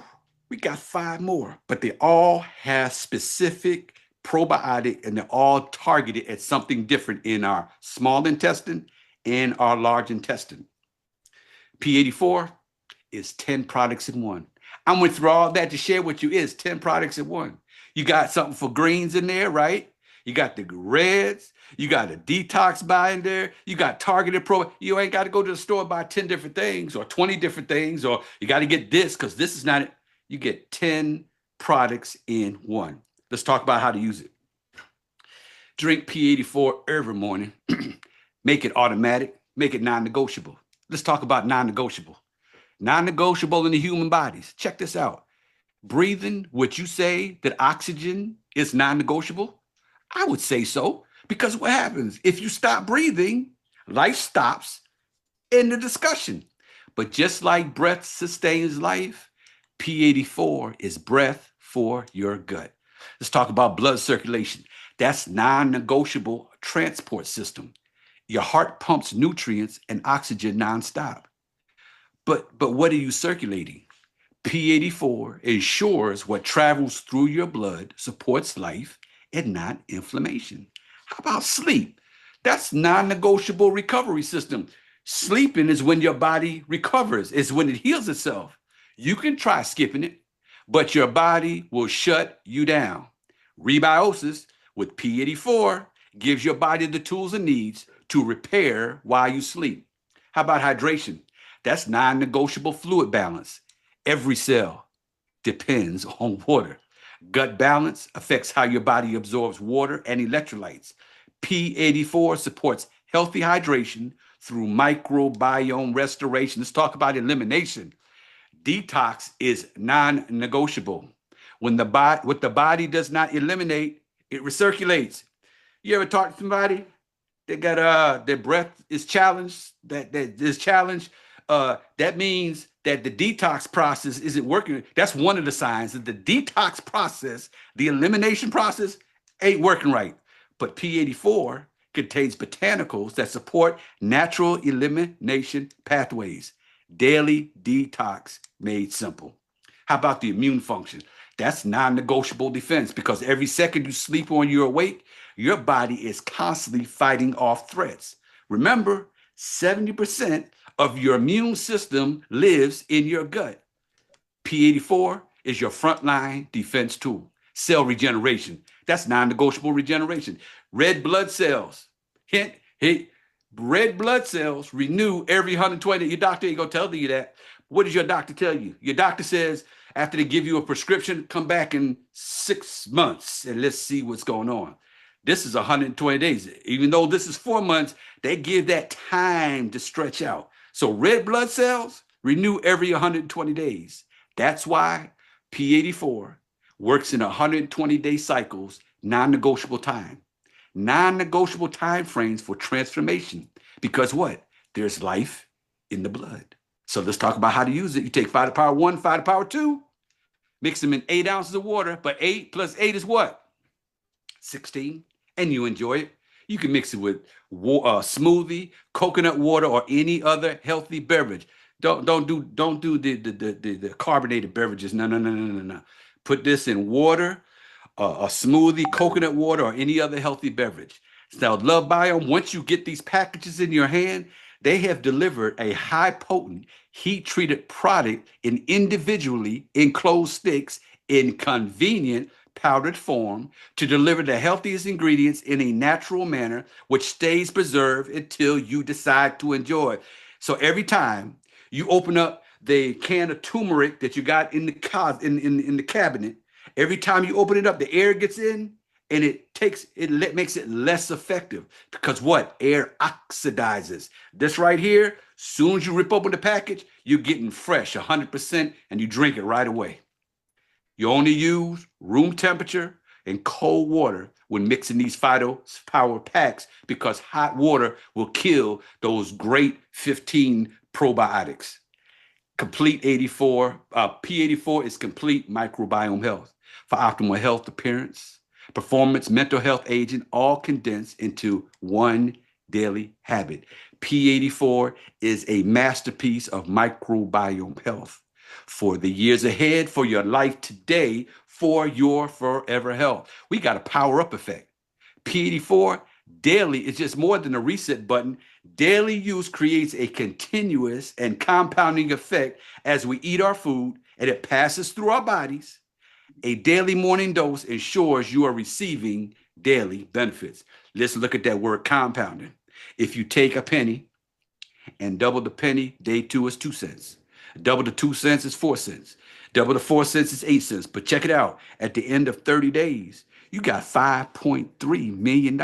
we got 5 more, but they all have specific probiotic and they're all targeted at something different in our small intestine and our large intestine. P84 is 10 products in one. I'm going through all that to share with you is 10 products in one. You got something for greens in there, right? You got the reds, you got a detox buy in there, you got targeted pro. You ain't got to go to the store and buy 10 different things or 20 different things, or you got to get this because this is not it. You get 10 products in one. Let's talk about how to use it. Drink P84 every morning. Make it automatic, make it non-negotiable. Let's talk about non-negotiable. Non-negotiable in the human bodies. Check this out. Breathing, would you say that oxygen is non-negotiable? I would say so, because what happens? If you stop breathing, life stops in the discussion. But just like breath sustains life, P84 is breath for your gut. Let's talk about blood circulation. That's non-negotiable transport system. Your heart pumps nutrients and oxygen nonstop. But what are you circulating? P84 ensures what travels through your blood supports life and not inflammation. How about sleep? That's non-negotiable recovery system. Sleeping is when your body recovers, is when it heals itself. You can try skipping it, but your body will shut you down. Rebiosis with P84 gives your body the tools it needs to repair while you sleep. How about hydration? That's non-negotiable fluid balance. Every cell depends on water. Gut balance affects how your body absorbs water and electrolytes. P84 supports healthy hydration through microbiome restoration. Let's talk about elimination. Detox is non-negotiable. What the body does not eliminate, it recirculates. You ever talk to somebody that got their breath is challenged, that is challenged? That means that the detox process isn't working, that's one of the signs that the detox process, the elimination process, ain't working right. But P84 contains botanicals that support natural elimination pathways. Daily detox made simple. How about the immune function? That's non-negotiable defense because every second you sleep or you're awake, your body is constantly fighting off threats. Remember, 70% of your immune system lives in your gut. P84 is your frontline defense tool. Cell regeneration. That's non-negotiable regeneration. Red blood cells. Hint, hey, red blood cells renew every 120. Your doctor ain't gonna tell you that. What does your doctor tell you? Your doctor says after they give you a prescription, come back in 6 months and let's see what's going on. This is 120 days. Even though this is 4 months, they give that time to stretch out. So red blood cells renew every 120 days. That's why P84 works in 120-day cycles, non-negotiable time. Non-negotiable time frames for transformation. Because what? There's life in the blood. So let's talk about how to use it. You take 5 to the power 1, 5 to the power 2, mix them in 8 ounces of water, but 8 plus 8 is what? 16, and you enjoy it. You can mix it with smoothie, coconut water, or any other healthy beverage. Don't do the carbonated beverages. No. Put this in water, a smoothie, coconut water, or any other healthy beverage. Now, Love Biome, once you get these packages in your hand, they have delivered a high potent heat treated product in individually enclosed sticks in convenient powdered form to deliver the healthiest ingredients in a natural manner, which stays preserved until you decide to enjoy. So every time you open up the can of turmeric that you got in the cabinet, every time you open it up, the air gets in and makes it less effective because what? Air oxidizes. This right here, soon as you rip open the package, you're getting fresh 100% and you drink it right away. You only use room temperature and cold water when mixing these Phyto Power packs because hot water will kill those great 15 probiotics. Complete 84, P84 is complete microbiome health for optimal health appearance, performance, mental health agent, all condensed into one daily habit. P84 is a masterpiece of microbiome health for the years ahead, for your life today, for your forever health. We got a power up effect. P84 daily is just more than a reset button. Daily use creates a continuous and compounding effect as we eat our food and it passes through our bodies. A daily morning dose ensures you are receiving daily benefits. Let's look at that word compounding. If you take a penny and double the penny, day 2 is 2 cents. Double the 2 cents is 4 cents. Double the 4 cents is 8 cents. But check it out. At the end of 30 days, you got $5.3 million.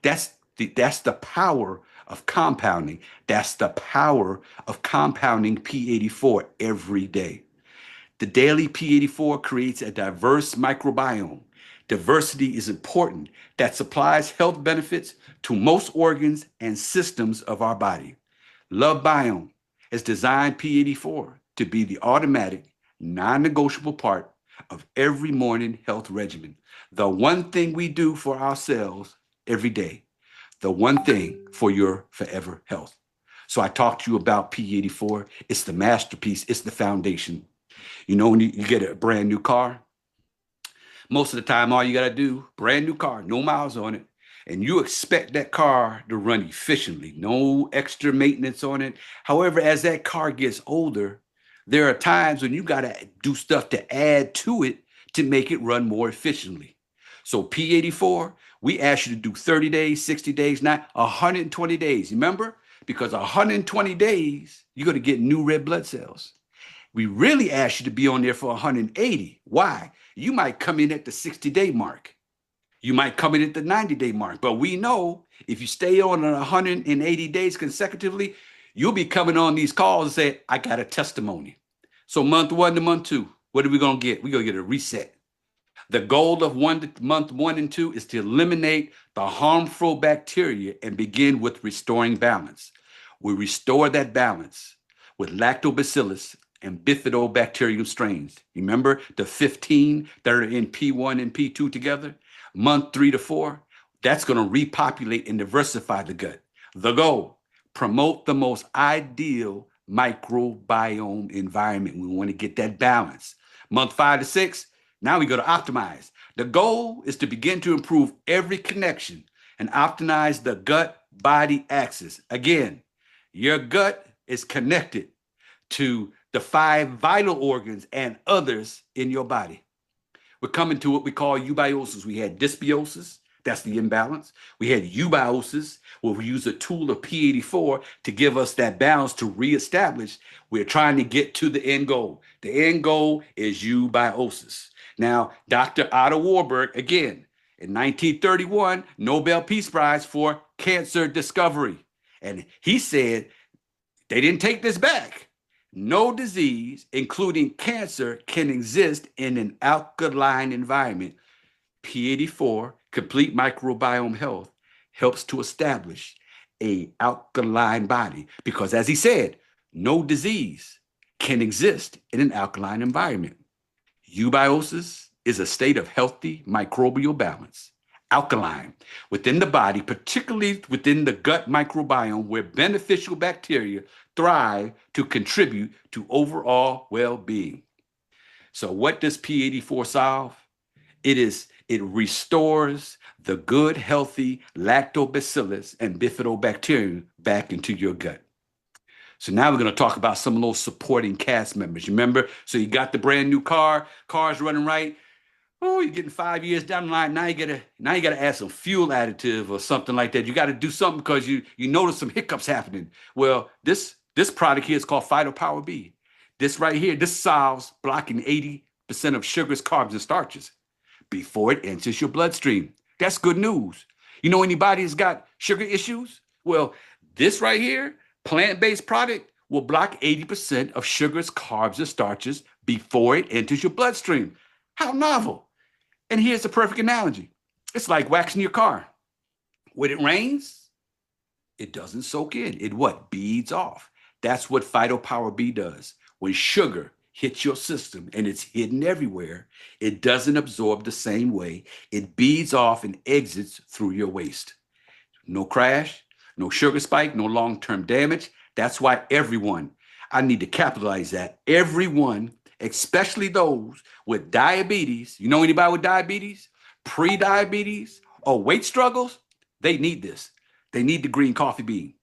That's the power of compounding. That's the power of compounding P84 every day. The daily P84 creates a diverse microbiome. Diversity is important. That supplies health benefits to most organs and systems of our body. Love Biome has designed P84 to be the automatic, non-negotiable part of every morning health regimen. The one thing we do for ourselves every day. The one thing for your forever health. So I talked to you about P84. It's the masterpiece. It's the foundation. You know, when you get a brand new car, most of the time, all you got to do, brand new car, no miles on it, and you expect that car to run efficiently, no extra maintenance on it. However, as that car gets older, there are times when you got to do stuff to add to it to make it run more efficiently. So P84, we ask you to do 30 days, 60 days, not 120 days. Remember? Because 120 days, you're going to get new red blood cells. We really ask you to be on there for 180. Why? You might come in at the 60-day mark. You might come in at the 90-day mark. But we know if you stay on 180 days consecutively, you'll be coming on these calls and say, I got a testimony. So month 1 to month 2, what are we going to get? We're going to get a reset. The goal of month 1 and 2 is to eliminate the harmful bacteria and begin with restoring balance. We restore that balance with lactobacillus and bifidobacterium strains. Remember the 15 that are in P1 and P2 together? Month 3 to 4, that's going to repopulate and diversify the gut. The goal, promote the most ideal microbiome environment. We want to get that balance. Month 5 to 6, now we go to optimize. The goal is to begin to improve every connection and optimize the gut-body axis. Again, your gut is connected to the 5 vital organs and others in your body. We're coming to what we call eubiosis. We had dysbiosis, that's the imbalance. We had eubiosis, where we use a tool of P84 to give us that balance to reestablish. We're trying to get to the end goal. The end goal is eubiosis. Now, Dr. Otto Warburg, again, in 1931, Nobel Peace Prize for cancer discovery. And he said, they didn't take this back. No disease, including cancer, can exist in an alkaline environment. P84, complete microbiome health, helps to establish an alkaline body because, as he said, no disease can exist in an alkaline environment. Eubiosis is a state of healthy microbial balance, alkaline, within the body, particularly within the gut microbiome, where beneficial bacteria thrive to contribute to overall well-being. So what does P84 solve? It restores the good, healthy lactobacillus and bifidobacterium back into your gut. So now we're going to talk about some of those supporting cast members. Remember, so you got the brand new car's running right. Oh, you're getting 5 years down the line. Now you gotta add some fuel additive or something like that. You got to do something because you notice some hiccups happening. Well, this product here is called Phyto Power B. This right here, this solves blocking 80% of sugars, carbs, and starches before it enters your bloodstream. That's good news. You know anybody that's got sugar issues? Well, this right here, plant-based product, will block 80% of sugars, carbs, and starches before it enters your bloodstream. How novel. And here's the perfect analogy. It's like waxing your car. When it rains, it doesn't soak in. It what? Beads off. That's what Phyto Power B does. When sugar hits your system and it's hidden everywhere, it doesn't absorb the same way. It beads off and exits through your waste. No crash, no sugar spike, no long-term damage. That's why everyone, I need to capitalize that, everyone, especially those with diabetes, you know anybody with diabetes, pre-diabetes, or weight struggles, they need this. They need the green coffee bean,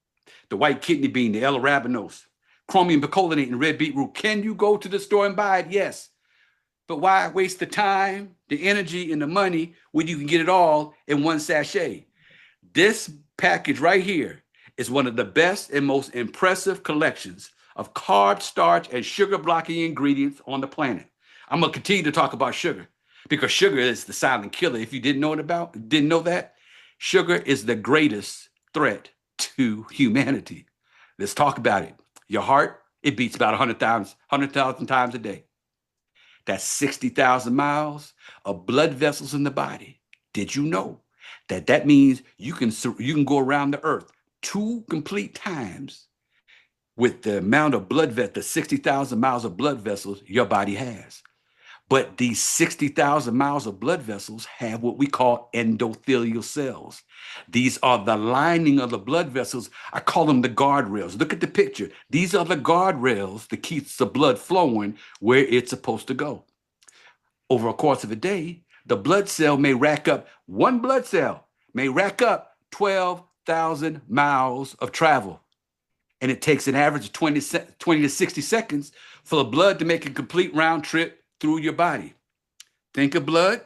the white kidney bean, the L-arabinose, chromium picolinate, and red beetroot. Can you go to the store and buy it? Yes. But why waste the time, the energy, and the money when you can get it all in one sachet? This package right here is one of the best and most impressive collections of carb, starch, and sugar blocking ingredients on the planet. I'm gonna continue to talk about sugar because sugar is the silent killer. If you didn't know that, sugar is the greatest threat to humanity. Let's talk about it. Your heart, it beats about 100,000 times a day. That's 60,000 miles of blood vessels in the body. Did you know that means you can go around the earth 2 complete times with the amount of the 60,000 miles of blood vessels your body has. But these 60,000 miles of blood vessels have what we call endothelial cells. These are the lining of the blood vessels. I call them the guardrails. Look at the picture. These are the guardrails that keeps the blood flowing where it's supposed to go. Over a course of a day, the blood cell may rack up, one blood cell may rack up 12,000 miles of travel. And it takes an average of 20 to 60 seconds for the blood to make a complete round trip through your body. Think of blood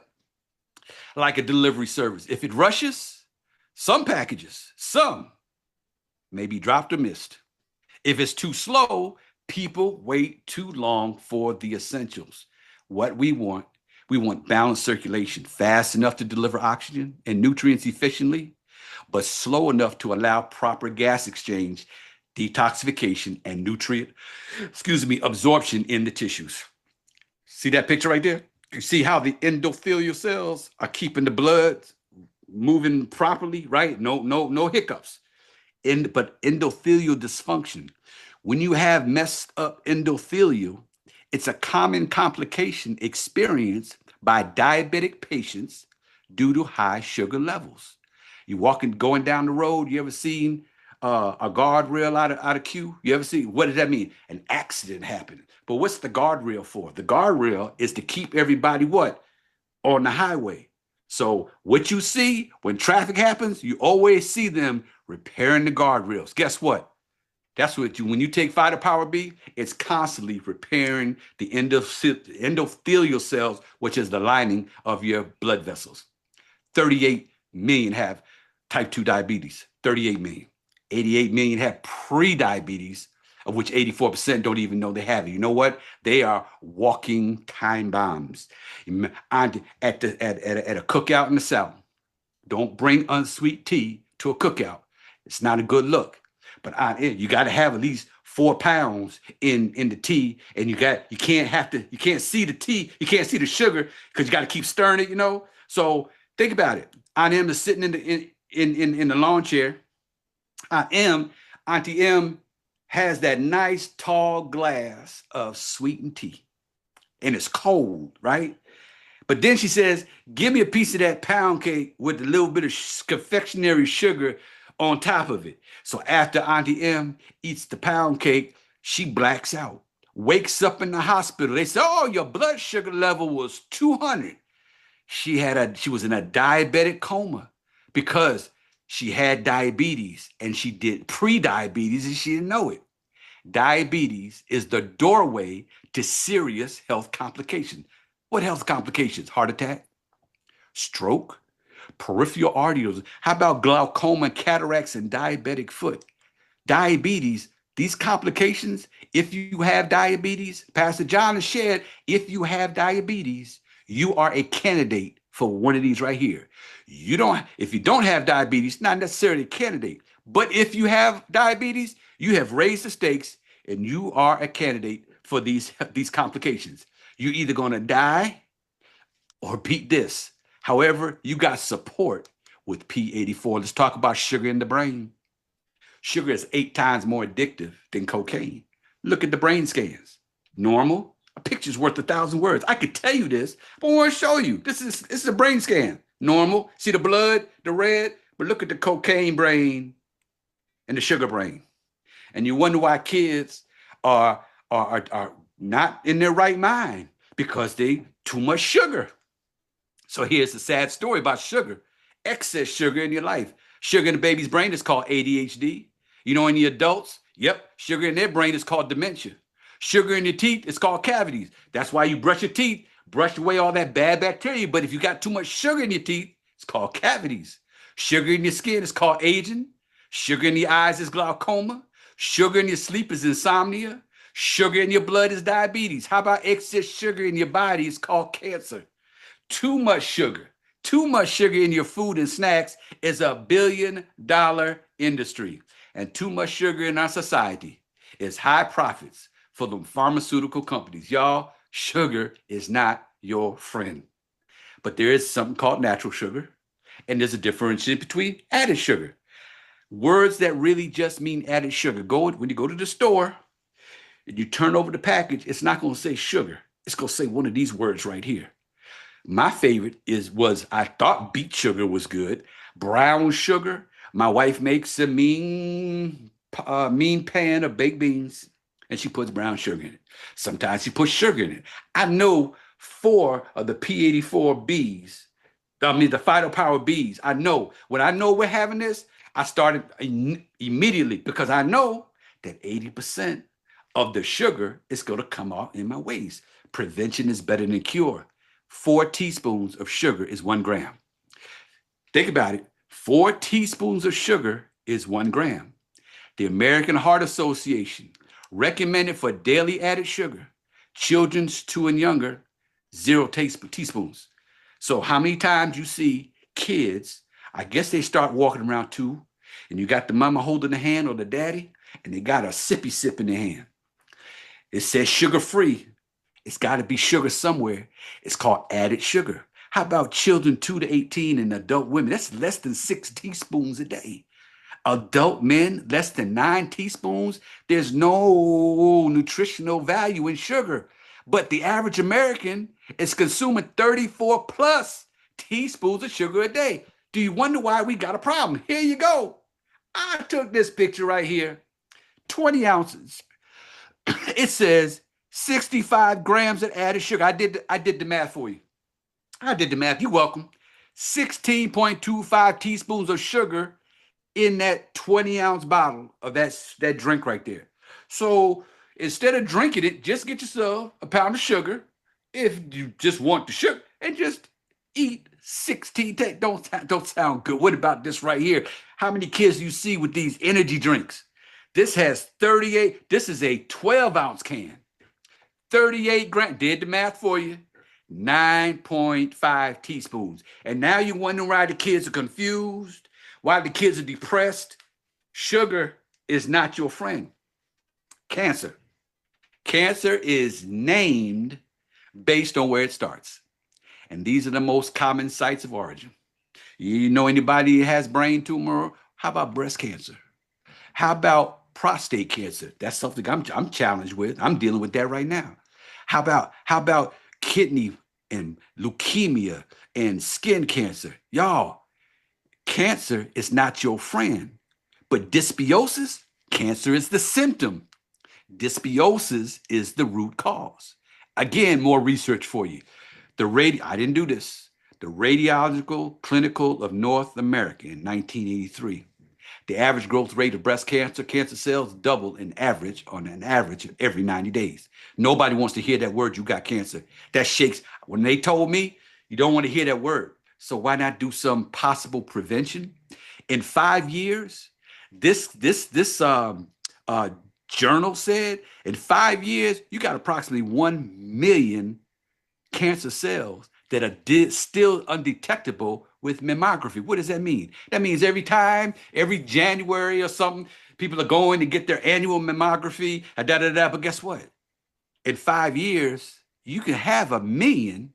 like a delivery service. If it rushes, some packages, may be dropped or missed. If it's too slow, people wait too long for the essentials. What we want balanced circulation, fast enough to deliver oxygen and nutrients efficiently, but slow enough to allow proper gas exchange, detoxification, and nutrient, absorption in the tissues. See that picture right there? You see how the endothelial cells are keeping the blood moving properly, right? No hiccups. But endothelial dysfunction, When you have messed up endothelium, it's a common complication experienced by diabetic patients due to high sugar levels. You walking, going down the road, you ever seen a guardrail out of queue? You ever see, what does that mean? An accident happened. But what's the guardrail for? The guardrail is to keep everybody what? On the highway. So what you see when traffic happens, you always see them repairing the guardrails. Guess what? That's what you, when you take Phyto Power B, it's constantly repairing the endothelial cells, which is the lining of your blood vessels. 38 million have type 2 diabetes, 38 million. 88 million have pre-diabetes, of which 84% don't even know they have it. You know what? They are walking time bombs. At a cookout in the South, don't bring unsweet tea to a cookout. It's not a good look. But you got to have at least 4 pounds in the tea, and you can't see the tea, you can't see the sugar because you got to keep stirring it, you know. So think about it. Aunt M is sitting in the lawn chair. Auntie M has that nice tall glass of sweetened tea, and it's cold, right? But then she says, "Give me a piece of that pound cake with a little bit of confectionery sugar on top of it." So after Auntie M eats the pound cake, she blacks out, wakes up in the hospital. They say, "Oh, your blood sugar level was 200." She was in a diabetic coma because she had diabetes, and she did pre-diabetes and she didn't know it. Diabetes is the doorway to serious health complications. What health complications? Heart attack, stroke, peripheral arteries. How about glaucoma, cataracts, and diabetic foot? Diabetes, these complications, if you have diabetes, Pastor John has shared, if you have diabetes, you are a candidate for one of these right here. If you don't have diabetes, not necessarily a candidate, but if you have diabetes, you have raised the stakes and you are a candidate for these complications. You're either going to die or beat this. However, you got support with P84. Let's talk about sugar in the brain. Sugar is 8 times more addictive than cocaine. Look at the brain scans. Normal, a picture's worth 1,000 words. I could tell you this, but I want to show you. This is a brain scan. Normal, see the blood, the red, but look at the cocaine brain and the sugar brain. And you wonder why kids are not in their right mind because they too much sugar. So here's the sad story about sugar. Excess sugar in your life. Sugar in the baby's brain is called ADHD. You know, in the adults, yep, sugar in their brain is called dementia. Sugar in your teeth is called cavities. That's why you brush your teeth, brush away all that bad bacteria. But if you got too much sugar in your teeth, it's called cavities. Sugar in your skin is called aging. Sugar in the eyes is glaucoma. Sugar in your sleep is insomnia. Sugar in your blood is diabetes. How about excess sugar in your body is called cancer? Too much sugar in your food and snacks is a $1 billion industry. And too much sugar in our society is high profits for the pharmaceutical companies. Y'all, sugar is not your friend. But there is something called natural sugar, and there's a difference between added sugar. Words that really just mean added sugar. When you go to the store and you turn over the package, it's not going to say sugar. It's going to say one of these words right here. My favorite was I thought beet sugar was good. Brown sugar. My wife makes a mean pan of baked beans, and she puts brown sugar in it. Sometimes she puts sugar in it. I know 4 of the P84 Bs, the Phyto Power Bs. I know when I know we're having this, I started immediately because I know that 80% of the sugar is going to come out in my waist. Prevention is better than cure. 4 teaspoons of sugar is 1 gram. Think about it. 4 teaspoons of sugar is 1 gram. The American Heart Association recommended for daily added sugar, children's 2 and younger, 0 teaspoons. So how many times you see kids, I guess they start walking around 2, and you got the mama holding the hand or the daddy, and they got a sippy sip in their hand. It says sugar free. It's got to be sugar somewhere. It's called added sugar. How about children 2 to 18 and adult women? That's less than 6 teaspoons a day. Adult men, less than 9 teaspoons. There's no nutritional value in sugar. But the average American is consuming 34 plus teaspoons of sugar a day. Do you wonder why we got a problem? Here you go. I took this picture right here, 20 ounces. It says 65 grams of added sugar. I did the math for you. I did the math. You're welcome. 16.25 teaspoons of sugar in that 20-ounce bottle of that drink right there. So instead of drinking it, just get yourself a pound of sugar if you just want the sugar and just eat 16. Don't sound good. What about this right here? How many kids do you see with these energy drinks? This has 38. This is a 12-ounce can. 38 grams. Did the math for you. 9.5 teaspoons. And now you're wondering why the kids are confused, why the kids are depressed. Sugar is not your friend. Cancer. Cancer is named based on where it starts. And these are the most common sites of origin. You know anybody who has brain tumor? How about breast cancer? How about prostate cancer? That's something I'm challenged with. I'm dealing with that right now. How about kidney and leukemia and skin cancer? Y'all, cancer is not your friend. But dysbiosis, cancer is the symptom. Dysbiosis is the root cause. Again, more research for you. I didn't do this. The Radiological Clinical of North America in 1983. The average growth rate of breast cancer cells doubled on an average of every 90 days. Nobody wants to hear that word, you got cancer. That shakes. When they told me, you don't want to hear that word. So why not do some possible prevention? In 5 years, this journal said, in 5 years, you got approximately 1 million cancer cells that are still undetectable with mammography. What does that mean? That means every January or something, people are going to get their annual mammography, But guess what? In 5 years, you can have 1 million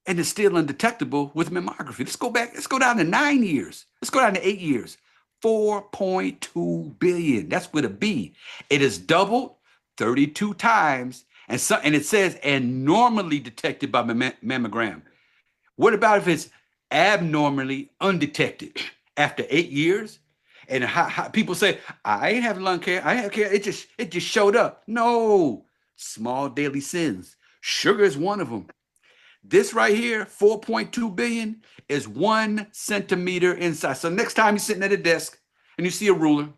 and it's still undetectable with mammography. Let's go back. Let's go down to 9 years. Let's go down to 8 years. 4.2 billion. That's with a B. It is doubled 32 times. And it says, and normally detected by mammogram. What about if it's abnormally undetected after 8 years? And how people say, I ain't having lung cancer. I have cancer. It just showed up. No, small daily sins. Sugar is one of them. This right here, 4.2 billion, is 1 centimeter inside. So next time you're sitting at a desk and you see a ruler,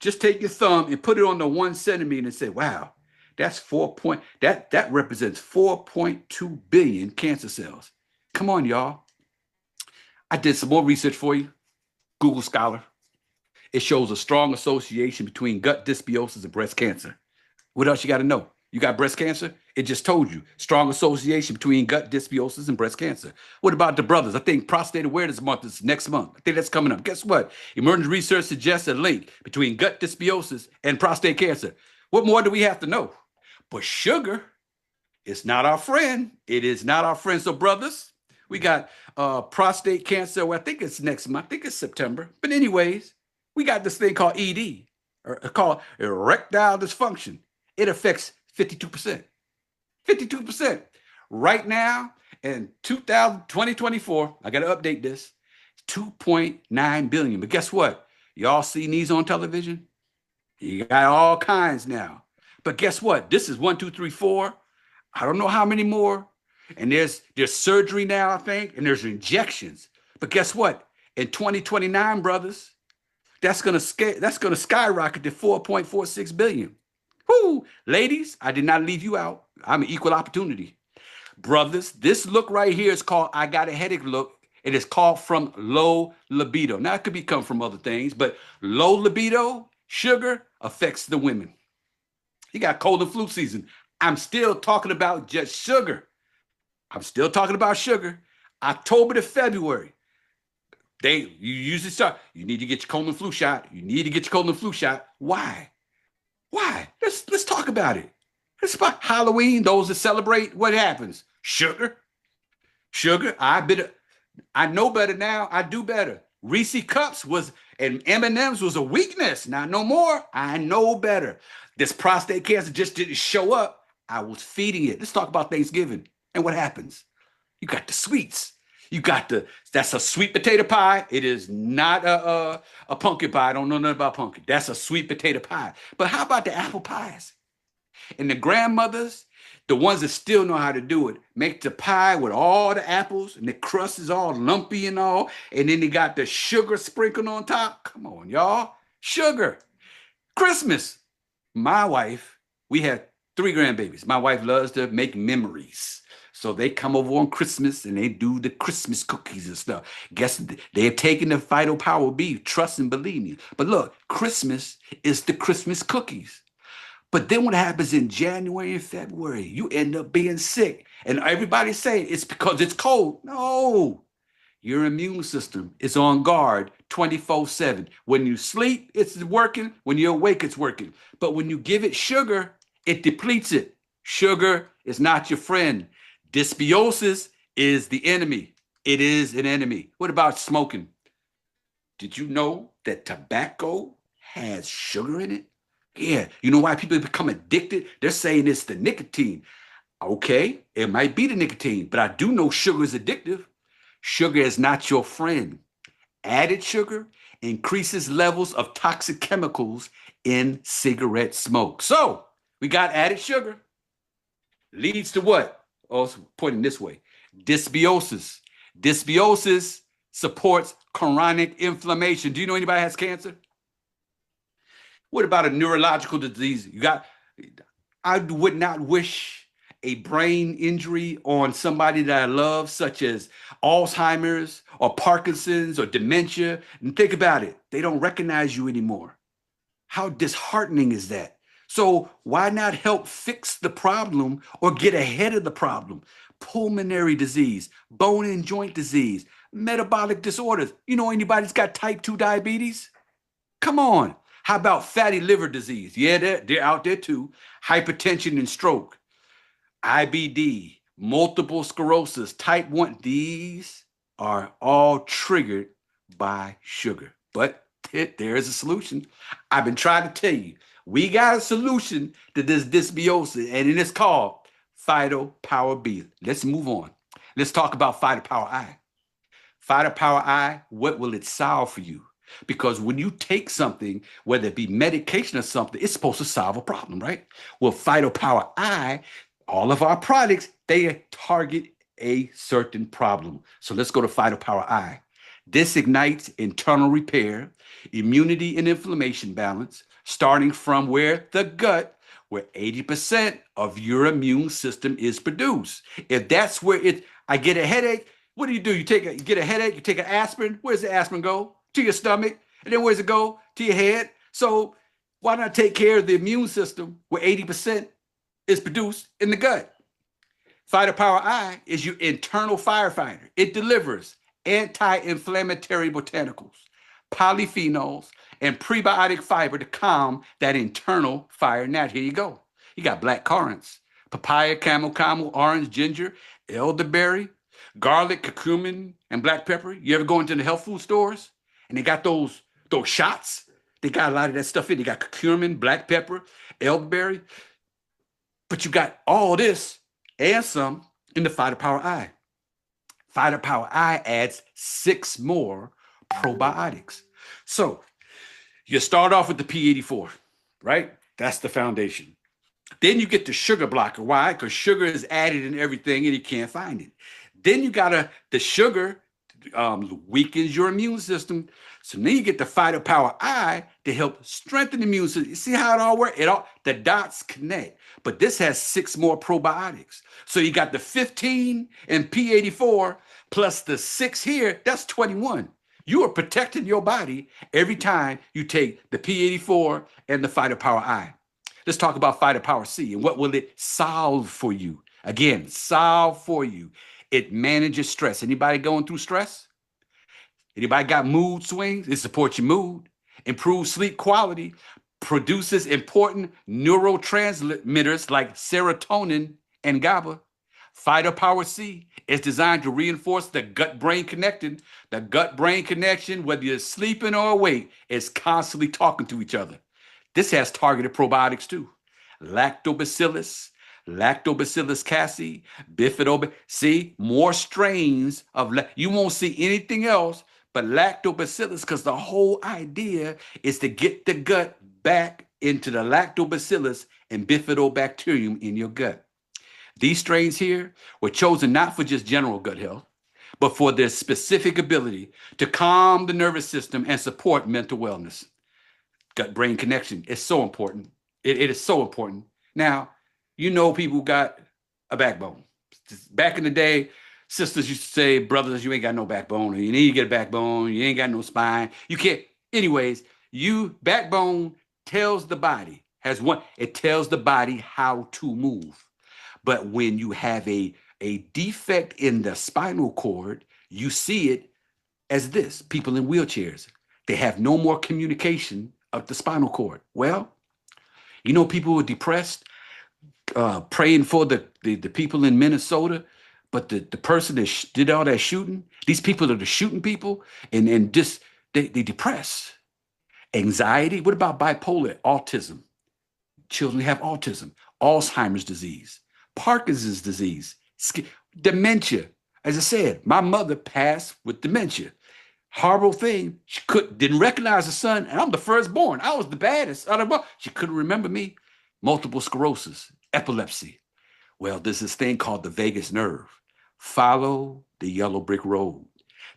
just take your thumb and put it on the 1 centimeter and say, wow, that's that represents 4.2 billion cancer cells. Come on, y'all. I did some more research for you. Google Scholar. It shows a strong association between gut dysbiosis and breast cancer. What else you got to know? You got breast cancer? It just told you. Strong association between gut dysbiosis and breast cancer. What about the brothers? I think Prostate Awareness Month is next month. I think that's coming up. Guess what? Emerging research suggests a link between gut dysbiosis and prostate cancer. What more do we have to know? But sugar is not our friend. It is not our friend. So brothers, we got prostate cancer. Well, I think it's next month. I think it's September. But anyways, we got this thing called ED, or called erectile dysfunction. It affects 52%. 52%. Right now, in 2024, I got to update this, 2.9 billion. But guess what? Y'all seen these on television? You got all kinds now. But guess what? This is 1, 2, 3, 4. I don't know how many more. And there's surgery now, I think, and there's injections. But guess what? In 2029, brothers, that's gonna skyrocket to 4.46 billion. Whoo! Ladies, I did not leave you out. I'm an equal opportunity. Brothers, this look right here is called I Got a Headache look. It is called from low libido. Now, it could come from other things, but low libido, sugar affects the women. You got cold and flu season. I'm still talking about just sugar. I'm still talking about sugar. October to February. You usually start, you need to get your cold and flu shot. You need to get your cold and flu shot. Why? Why? Let's talk about it. It's about Halloween. Those that celebrate, what happens? Sugar. Sugar. I know better now. I do better. Reese Cups was And M&M's was a weakness. Not no more. I know better. This prostate cancer just didn't show up. I was feeding it. Let's talk about Thanksgiving. And what happens? You got the sweets. You got that's a sweet potato pie. It is not a pumpkin pie. I don't know nothing about pumpkin. That's a sweet potato pie. But how about the apple pies? And the grandmothers, the ones that still know how to do it, make the pie with all the apples and the crust is all lumpy and all. And then they got the sugar sprinkled on top. Come on, y'all. Sugar. Christmas. My wife, we have 3 grandbabies. My wife loves to make memories. So they come over on Christmas and they do the Christmas cookies and stuff. Guess they're taking the Phyto Power B. Trust and believe me. But look, Christmas is the Christmas cookies. But then what happens in January and February? You end up being sick. And everybody's saying it's because it's cold. No. Your immune system is on guard 24/7. When you sleep, it's working. When you're awake, it's working. But when you give it sugar, it depletes it. Sugar is not your friend. Dysbiosis is the enemy. It is an enemy. What about smoking? Did you know that tobacco has sugar in it? Yeah. You know why people become addicted? They're saying it's the nicotine. Okay, it might be the nicotine, but I do know sugar is addictive. Sugar is not your friend. Added sugar increases levels of toxic chemicals in cigarette smoke. So we got added sugar. Leads to what? Also pointing this way. Dysbiosis. Dysbiosis supports chronic inflammation. Do you know anybody has cancer? What about a neurological disease? I would not wish a brain injury on somebody that I love, such as Alzheimer's or Parkinson's or dementia. And think about it. They don't recognize you anymore. How disheartening is that? So why not help fix the problem or get ahead of the problem? Pulmonary disease, bone and joint disease, metabolic disorders. You know anybody's got type 2 diabetes? Come on. How about fatty liver disease? Yeah, they're out there too. Hypertension and stroke, IBD, multiple sclerosis, type 1. These are all triggered by sugar. But there is a solution. I've been trying to tell you, we got a solution to this dysbiosis, and it is called Phyto Power B. Let's move on. Let's talk about Phyto Power I. Phyto Power I, what will it solve for you? Because when you take something, whether it be medication or something, it's supposed to solve a problem, right? Well, Phyto Power I, all of our products, they target a certain problem. So let's go to Phyto Power I. This ignites internal repair, immunity and inflammation balance, starting from where? The gut, where 80% of your immune system is produced. If that's where I get a headache, what do? You get a headache, you take an aspirin. Where's the aspirin go? To your stomach. And then where's it go? To your head. So why not take care of the immune system where 80% is produced in the gut? Phyto Power I is your internal firefighter. It delivers anti-inflammatory botanicals, polyphenols, and prebiotic fiber to calm that internal fire. Now, here you go. You got black currants, papaya, camel, orange, ginger, elderberry, garlic, curcumin, and black pepper. You ever go into the health food stores and they got those shots? They got a lot of that stuff in. They got curcumin, black pepper, elderberry. But you got all this and some in the Phyto Power I. Phyto Power I adds 6 more probiotics. So you start off with the P84, right? That's the foundation. Then you get the sugar blocker. Why? Because sugar is added in everything and you can't find it. Then you got the sugar weakens your immune system. So then you get the Phyto Power I to help strengthen the immune system. You see how it all works? The dots connect. But this has 6 more probiotics. So you got the 15 and P84 plus the 6 here. That's 21. You are protecting your body every time you take the P84 and the Phyto Power I. Let's talk about Phyto Power C and what will it solve for you? Again, solve for you. It manages stress. Anybody going through stress? Anybody got mood swings? It supports your mood, improves sleep quality, produces important neurotransmitters like serotonin and GABA, Phytopower C is designed to reinforce the gut-brain connection. The gut-brain connection, whether you're sleeping or awake, is constantly talking to each other. This has targeted probiotics too. Lactobacillus, Lactobacillus casei, Bifidobacillus. See, more strains of, you won't see anything else but lactobacillus, because the whole idea is to get the gut back into the lactobacillus and bifidobacterium in your gut. These strains here were chosen not for just general gut health, but for their specific ability to calm the nervous system and support mental wellness. Gut-brain connection is so important. It is so important. Now, people got a backbone. Back in the day, sisters used to say, brothers, you ain't got no backbone, or you need to get a backbone, you ain't got no spine. You can't. Anyways, backbone tells the body, it tells the body how to move. But when you have a defect in the spinal cord, you see it as this. People in wheelchairs, they have no more communication of the spinal cord. Well, people who are depressed, praying for the people in Minnesota, but the person that did all that shooting, these people that are shooting people, and just they depressed. Anxiety. What about bipolar, autism? Children have autism, Alzheimer's disease, Parkinson's disease, dementia. As I said, my mother passed with dementia. Horrible thing. She didn't recognize her son, and I'm the firstborn. I was the baddest out of them. She couldn't remember me. Multiple sclerosis, epilepsy. Well, there's this thing called the vagus nerve. Follow the yellow brick road.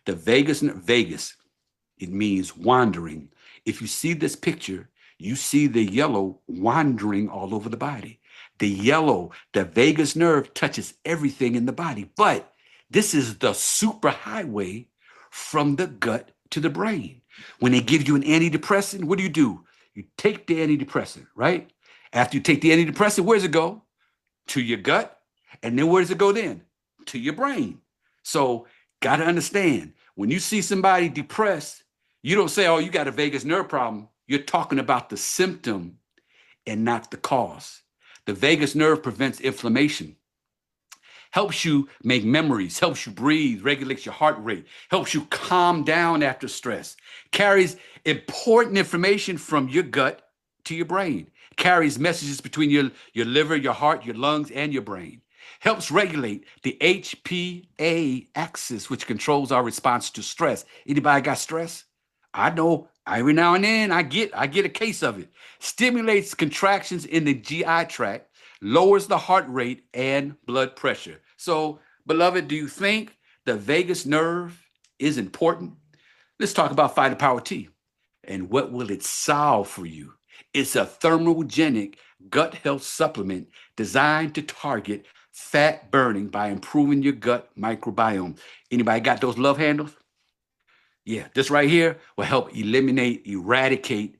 The vagus, it means wandering. If you see this picture, you see the yellow wandering all over the body. The vagus nerve touches everything in the body, but this is the super highway from the gut to the brain. When they give you an antidepressant, what do? You take the antidepressant, right? After you take the antidepressant, where does it go? To your gut. And then where does it go then? To your brain. So, got to understand, when you see somebody depressed, you don't say, oh, you got a vagus nerve problem. You're talking about the symptom and not the cause. The vagus nerve prevents inflammation, helps you make memories, helps you breathe, regulates your heart rate, helps you calm down after stress, carries important information from your gut to your brain, carries messages between your liver, your heart, your lungs, and your brain, helps regulate the HPA axis, which controls our response to stress. Anybody got stress? I know every now and then I get a case of it. Stimulates contractions in the GI tract, lowers the heart rate and blood pressure. So, beloved, do you think the vagus nerve is important? Let's talk about Phytopower T and what will it solve for you. It's a thermogenic gut health supplement designed to target fat burning by improving your gut microbiome. Anybody got those love handles? Yeah, this right here will help eliminate, eradicate,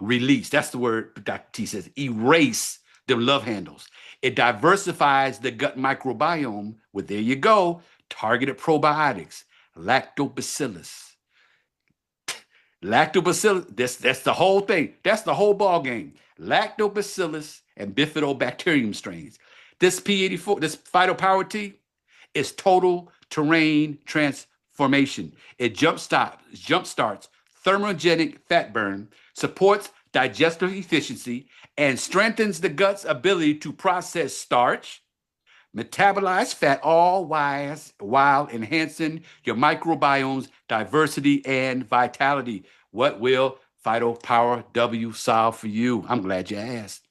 release. That's the word Dr. T says, erase the love handles. It diversifies the gut microbiome with, there you go, targeted probiotics, lactobacillus. Lactobacillus, that's the whole thing. That's the whole ball game. Lactobacillus and bifidobacterium strains. This P84, this Phytopower T is total terrain transformation. It jumpstarts thermogenic fat burn, supports digestive efficiency, and strengthens the gut's ability to process starch, metabolize fat, all while enhancing your microbiome's diversity and vitality. What will Phytopower W solve for you? I'm glad you asked.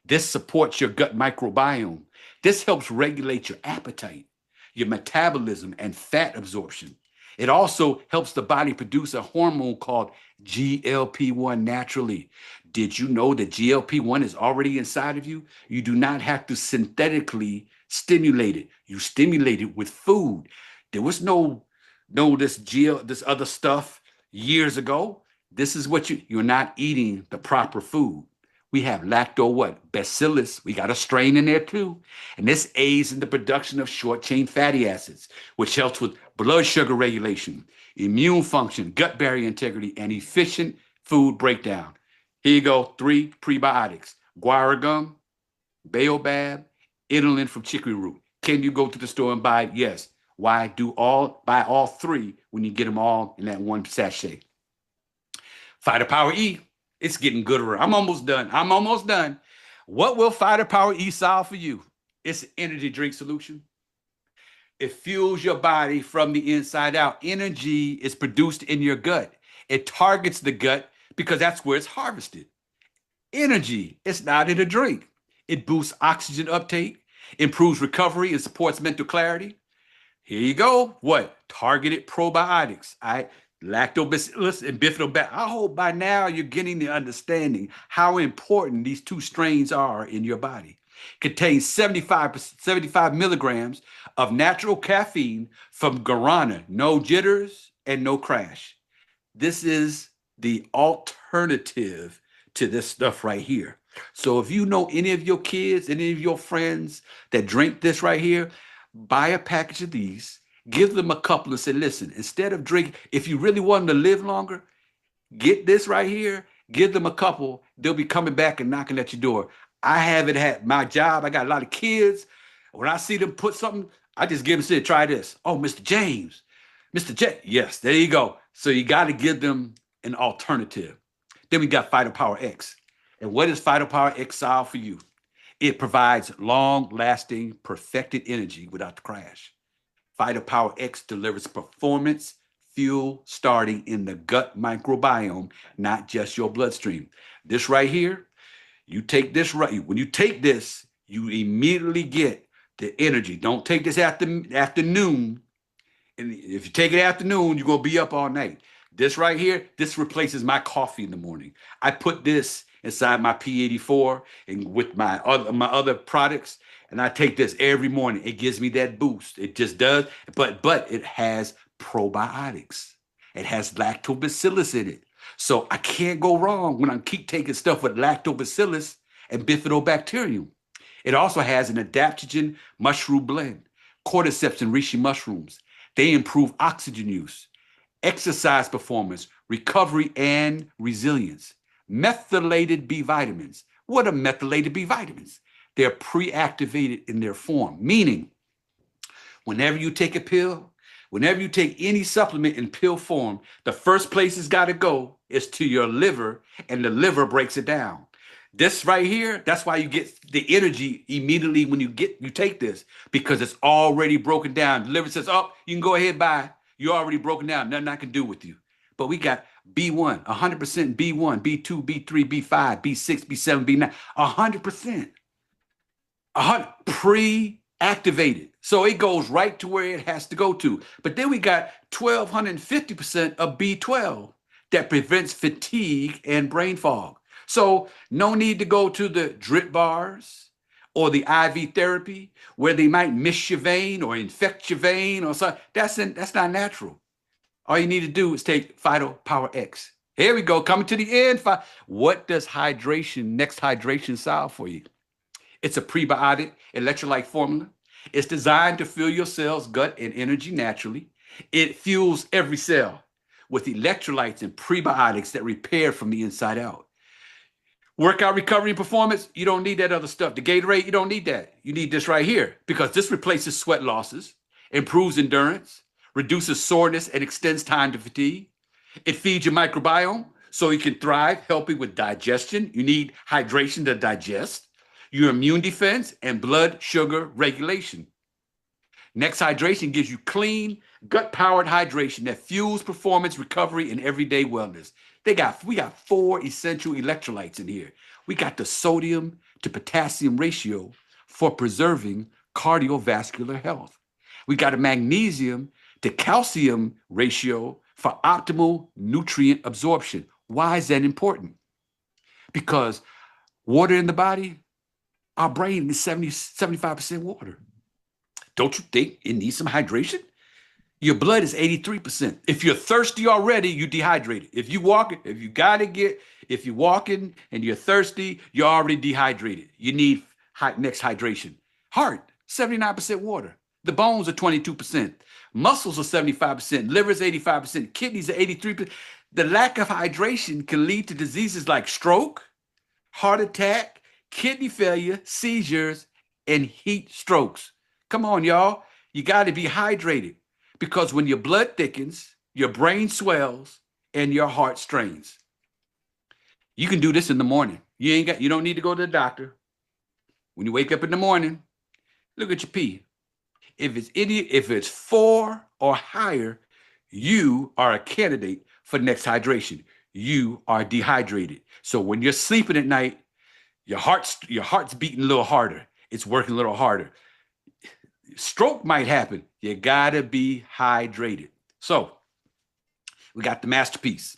This supports your gut microbiome. This helps regulate your appetite, your metabolism, and fat absorption. It also helps the body produce a hormone called GLP-1 naturally. Did you know that GLP-1 is already inside of you? You do not have to synthetically stimulate it. You stimulate it with food. There was no this other stuff years ago. This is what you're not eating the proper food. We have bacillus. We got a strain in there too. And this aids in the production of short-chain fatty acids, which helps with blood sugar regulation, immune function, gut barrier integrity, and efficient food breakdown. Here you go, 3 prebiotics: guar gum, baobab, inulin from chicory root. Can you go to the store and buy it? Yes. Why buy all three when you get them all in that one sachet? Fighter Power E, it's getting gooder. I'm almost done. I'm almost done. What will Fighter Power E solve for you? It's an energy drink solution. It fuels your body from the inside out. Energy is produced in your gut. It targets the gut because that's where it's harvested. Energy, it's not in a drink. It boosts oxygen uptake, improves recovery, and supports mental clarity. Here you go. What? Targeted probiotics. Lactobacillus and bifidobacter. I hope by now you're getting the understanding how important these two strains are in your body. Contains 75 milligrams of natural caffeine from guarana. No jitters and no crash. This is the alternative to this stuff right here. So if you know any of your kids, any of your friends that drink this right here, buy a package of these, give them a couple and say, listen, instead of drinking, if you really want them to live longer, get this right here, give them a couple, they'll be coming back and knocking at your door. I haven't had my job. I got a lot of kids. When I see them put something, I just give them, say, try this. Oh, Mr. James, Mr. J. Yes, there you go. So you got to give them an alternative. Then we got Phyto Power X. And what does Phyto Power X solve for you? It provides long-lasting, perfected energy without the crash. Phyto Power X delivers performance fuel starting in the gut microbiome, not just your bloodstream. This right here, you take this right. When you take this, you immediately get the energy. Don't take this afternoon. And if you take it afternoon, you're going to be up all night. This right here, this replaces my coffee in the morning. I put this inside my P84 and with my other products, and I take this every morning. It gives me that boost. It just does. But it has probiotics. It has lactobacillus in it. So I can't go wrong when I keep taking stuff with lactobacillus and bifidobacterium. It also has an adaptogen mushroom blend, cordyceps and reishi mushrooms. They improve oxygen use, exercise performance, recovery, and resilience. Methylated B vitamins. What are methylated B vitamins? They're pre-activated in their form, meaning whenever you take a pill, whenever you take any supplement in pill form, the first place it's got to go is to your liver, and the liver breaks it down. This right here, that's why you get the energy immediately when you take this, because it's already broken down. The liver says, oh, you can go ahead, bye. You're already broken down. Nothing I can do with you. But we got B1, 100% B1, B2, B3, B5, B6, B7, B9, 100%. Pre-activated. So it goes right to where it has to go to. But then we got 1,250% of B12 that prevents fatigue and brain fog. So no need to go to the drip bars or the IV therapy where they might miss your vein or infect your vein or something. That's not natural. All you need to do is take Phyto Power X. Here we go, coming to the end. What does next hydration solve for you? It's a prebiotic electrolyte formula. It's designed to fuel your cells, gut, and energy naturally. It fuels every cell with electrolytes and prebiotics that repair from the inside out. Workout recovery and performance, you don't need that other stuff. The Gatorade, you don't need that. You need this right here because this replaces sweat losses, improves endurance, reduces soreness, and extends time to fatigue. It feeds your microbiome so you can thrive, helping with digestion. You need hydration to digest, your immune defense, and blood sugar regulation. Next hydration gives you clean, gut-powered hydration that fuels performance, recovery, and everyday wellness. We got 4 essential electrolytes in here. We got the sodium to potassium ratio for preserving cardiovascular health. We got a magnesium to calcium ratio for optimal nutrient absorption. Why is that important? Because water in the body, our brain is 75% water. Don't you think it needs some hydration? Your blood is 83%. If you're thirsty already, you're dehydrated. If you're walking and you're thirsty, you're already dehydrated. You need next hydration. Heart, 79% water. The bones are 22%. Muscles are 75%. Liver is 85%. Kidneys are 83%. The lack of hydration can lead to diseases like stroke, heart attack, kidney failure, seizures, and heat strokes. Come on, y'all. You got to be hydrated because when your blood thickens, your brain swells, and your heart strains. You can do this in the morning. You don't need to go to the doctor. When you wake up in the morning, look at your pee. If it's 4 or higher, you are a candidate for next hydration. You are dehydrated. So when you're sleeping at night, your heart's beating a little harder. It's working a little harder. Stroke might happen. You gotta be hydrated. So we got the masterpiece.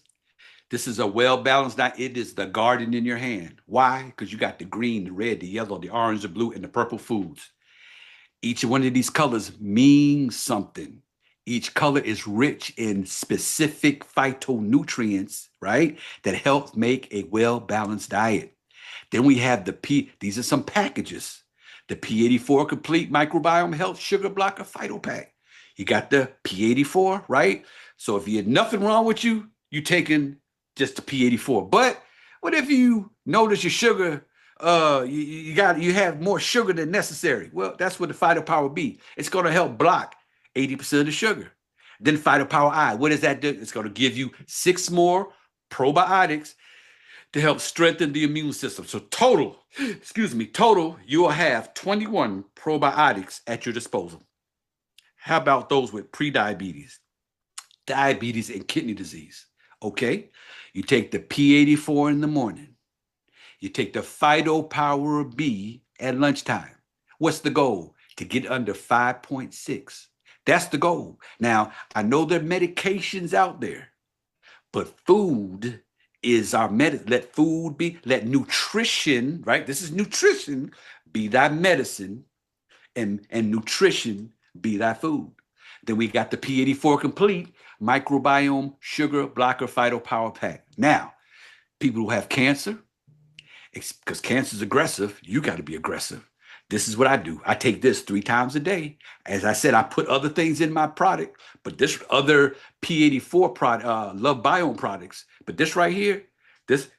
This is a well-balanced diet. It is the garden in your hand. Why? Because you got the green, the red, the yellow, the orange, the blue, and the purple foods. Each one of these colors means something. Each color is rich in specific phytonutrients, right? That help make a well-balanced diet. Then we have these are some packages. The P84 Complete Microbiome Health Sugar Blocker Phyto Pack. You got the P84, right? So if you had nothing wrong with you, you taking just the P84. But what if you notice your sugar, you have more sugar than necessary? Well, that's what the Phytopower B. It's going to help block 80% of the sugar. Then Phytopower I, what does that do? It's going to give you 6 more probiotics to help strengthen the immune system. So total, you will have 21 probiotics at your disposal. How about those with prediabetes, diabetes, and kidney disease? Okay, you take the P84 in the morning. You take the Phytopower B at lunchtime. What's the goal? To get under 5.6. That's the goal. Now, I know there are medications out there, but food is our medicine. Let nutrition, right? This is nutrition, be thy medicine, and nutrition be thy food. Then we got the P84 Complete Microbiome Sugar Blocker Phytopower Pack. Now, people who have cancer, because cancer is aggressive, you got to be aggressive. This is what I do. I take this 3 times a day. As I said, I put other things in my product, but this other P84 product, Love Biome products, but this right here,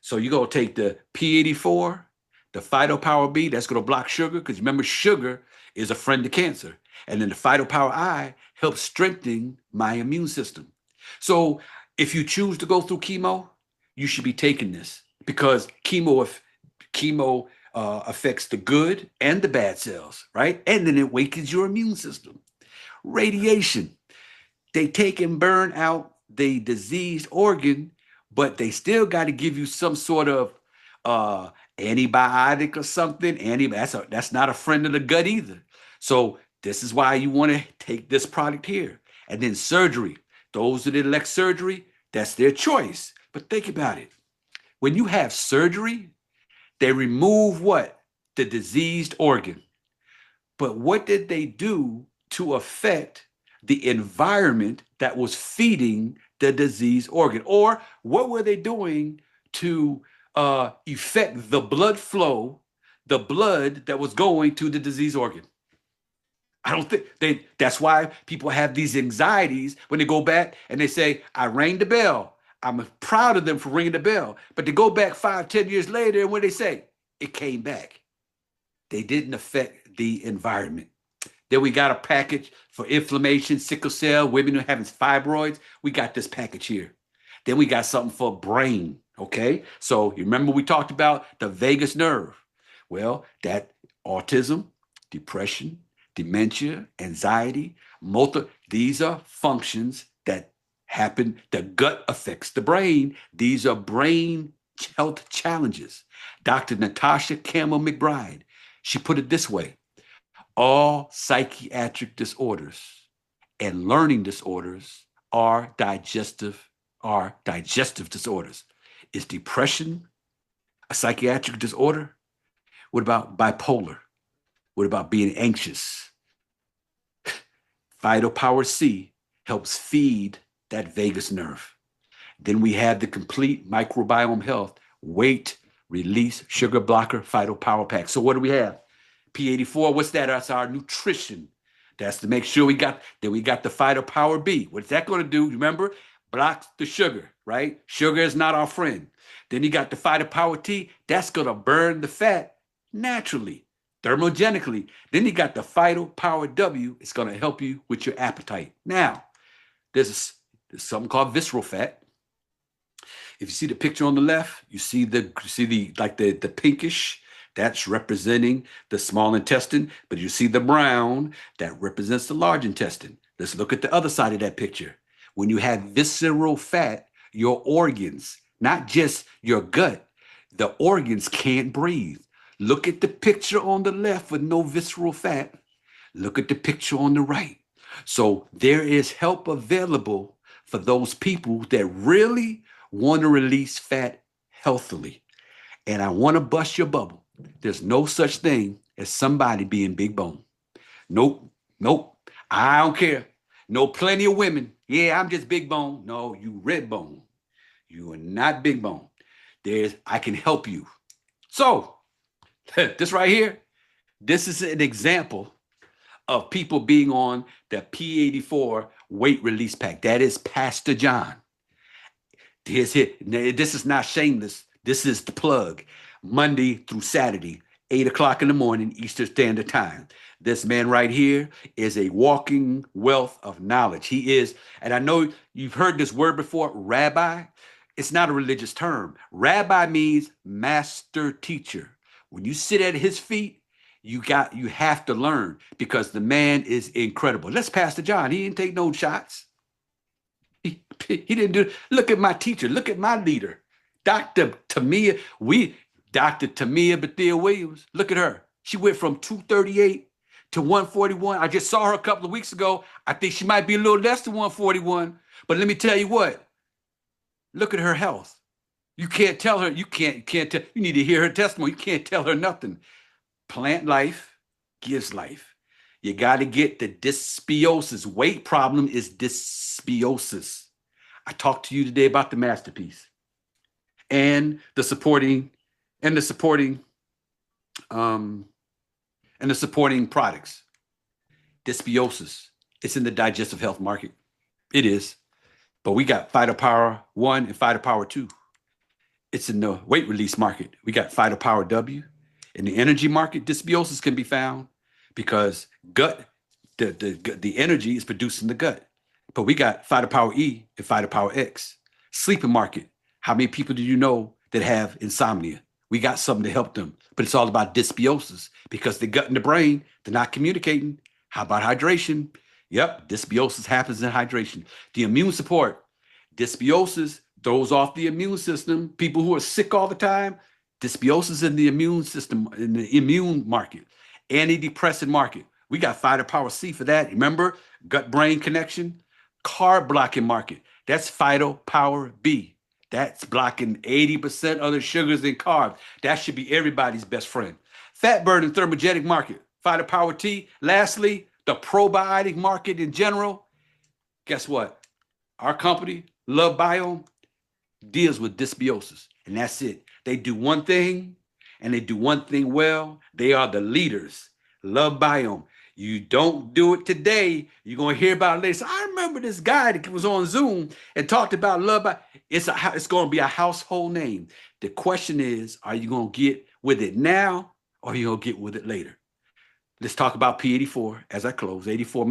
so you're going to take the P84, the Phytopower B, that's going to block sugar, because remember, sugar is a friend to cancer. And then the Phytopower I helps strengthen my immune system. So if you choose to go through chemo, you should be taking this because chemo affects the good and the bad cells, right? And then it wakens your immune system. Radiation, they take and burn out the diseased organ, but they still got to give you some sort of antibiotic or something. That's not a friend of the gut either. So this is why you want to take this product here. And then surgery, those that elect surgery, that's their choice. But think about it. When you have surgery, they remove what? The diseased organ. But what did they do to affect the environment that was feeding the diseased organ? Or what were they doing to affect the blood flow, the blood that was going to the diseased organ? I don't think that's why people have these anxieties when they go back and they say, I rang the bell. I'm proud of them for ringing the bell. But they go back 5, 10 years later, and when they say, it came back. They didn't affect the environment. Then we got a package for inflammation, sickle cell, women who are having fibroids. We got this package here. Then we got something for brain, okay? So you remember we talked about the vagus nerve. Well, that autism, depression, dementia, anxiety, these are functions that happen. The gut affects the brain. These are brain health challenges. Dr. Natasha Campbell McBride, she put it this way: all psychiatric disorders and learning disorders are digestive disorders. Is depression a psychiatric disorder? What about bipolar? What about being anxious? Phytopower C helps feed that vagus nerve. Then we have the complete microbiome health weight release sugar blocker Phytopower pack. So what do we have? P84, what's that? That's our nutrition. That's to make sure we got the Phytopower B. What's that going to do? Remember, blocks the sugar, right? Sugar is not our friend. Then you got the Phytopower T. That's going to burn the fat naturally. thermogenically. Then you got the Phyto Power W. It's going to help you with your appetite. Now, there's something called visceral fat. If you see the picture on the left, you see the pinkish, that's representing the small intestine, but you see the brown, that represents the large intestine. Let's look at the other side of that picture. When you have visceral fat, your organs, not just your gut, the organs can't breathe. Look at the picture on the left with no visceral fat. Look at the picture on the right. So there is help available for those people that really want to release fat healthily. And I want to bust your bubble. There's no such thing as somebody being big bone. Nope, nope. I don't care. Know plenty of women. Yeah, I'm just big bone. No, you red bone. You are not big bone. I can help you. So this right here, this is an example of people being on the P84 weight release pack. That is Pastor John. This is not shameless. This is the plug. Monday through Saturday, 8 o'clock in the morning, Eastern Standard Time. This man right here is a walking wealth of knowledge. He is, and I know you've heard this word before, rabbi. It's not a religious term. Rabbi means master teacher. When you sit at his feet, you have to learn because the man is incredible. Let's Pastor John. He didn't take no shots. He didn't do. Look at my teacher. Look at my leader, Dr. Tamia. Dr. Tamia Bethia Williams. Look at her. She went from 238 to 141. I just saw her a couple of weeks ago. I think she might be a little less than 141. But let me tell you what. Look at her health. You can't tell her. You can't tell. You need to hear her testimony. You can't tell her nothing. Plant life gives life. You got to get the dysbiosis. Weight problem is dysbiosis. I talked to you today about the masterpiece and the supporting products. Dysbiosis. It's in the digestive health market. It is. But we got Phytopower 1 and Phytopower 2. It's in the weight release market. We got Phytopower W. In the energy market, dysbiosis can be found because the energy is produced in the gut. But we got Phytopower E and Phytopower X. Sleeping market. How many people do you know that have insomnia? We got something to help them. But it's all about dysbiosis because the gut and the brain, they're not communicating. How about hydration? Yep, dysbiosis happens in hydration. The immune support. Dysbiosis throws off the immune system. People who are sick all the time, dysbiosis in the immune system, in the immune market, antidepressant market. We got Phytopower C for that. Remember, gut-brain connection, carb blocking market. That's Phytopower B. That's blocking 80% of the sugars and carbs. That should be everybody's best friend. Fat burning thermogenic market, Phytopower T. Lastly, the probiotic market in general. Guess what? Our company, Love Biome, deals with dysbiosis, and that's it. They do one thing, and they do one thing well. They are the leaders. Love Biome. You don't do it today, you're going to hear about it later. So I remember this guy that was on Zoom and talked about Love Biome. It's going to be a household name. The question is, are you going to get with it now, or are you going to get with it later? Let's talk about P84 as I close. 84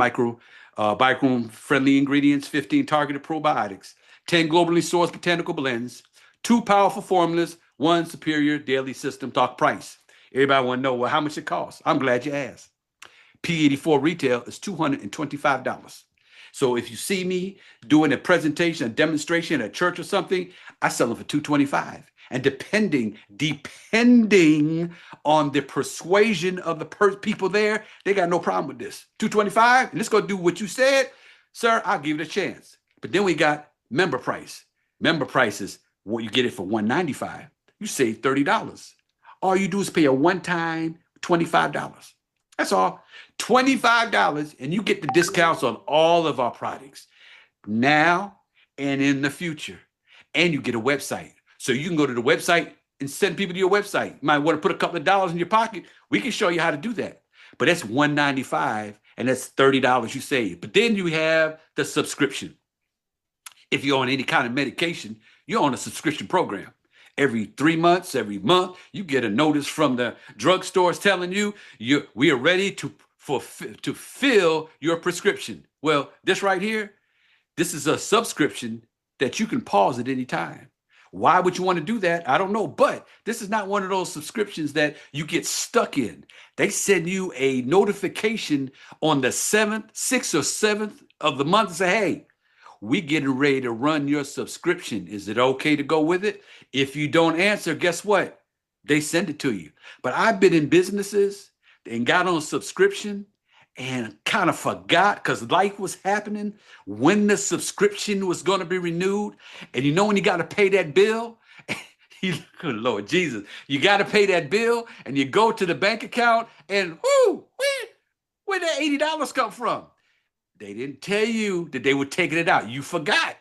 microbiome-friendly ingredients, 15 targeted probiotics, 10 globally sourced botanical blends, 2 powerful formulas, 1 superior daily system. Talk price. Everybody want to know, well, how much it costs? I'm glad you asked. P84 retail is $225. So if you see me doing a presentation, a demonstration at a church or something, I sell them for $225. And depending on the persuasion of the people there, they got no problem with this. $225, and let's go do what you said, sir, I'll give it a chance. But then we got member price. Member price is what you get it for $195. You save $30. All you do is pay a one-time $25. That's all. $25, and you get the discounts on all of our products now and in the future. And you get a website. So you can go to the website and send people to your website. You might want to put a couple of dollars in your pocket. We can show you how to do that. But that's $195, and that's $30 you save. But then you have the subscription. If you're on any kind of medication, you're on a subscription program. Every 3 months, every month, you get a notice from the drugstores telling we are ready to fill your prescription. Well, this right here, this is a subscription that you can pause at any time. Why would you want to do that? I don't know, but this is not one of those subscriptions that you get stuck in. They send you a notification on the 6th or 7th of the month and say, hey, we getting ready to run your subscription. Is it okay to go with it? If you don't answer, guess what? They send it to you. But I've been in businesses and got on subscription and kind of forgot because life was happening when the subscription was going to be renewed. And you know when you got to pay that bill? Good Lord Jesus, you got to pay that bill and you go to the bank account and where did $80 come from? They didn't tell you that they were taking it out. You forgot.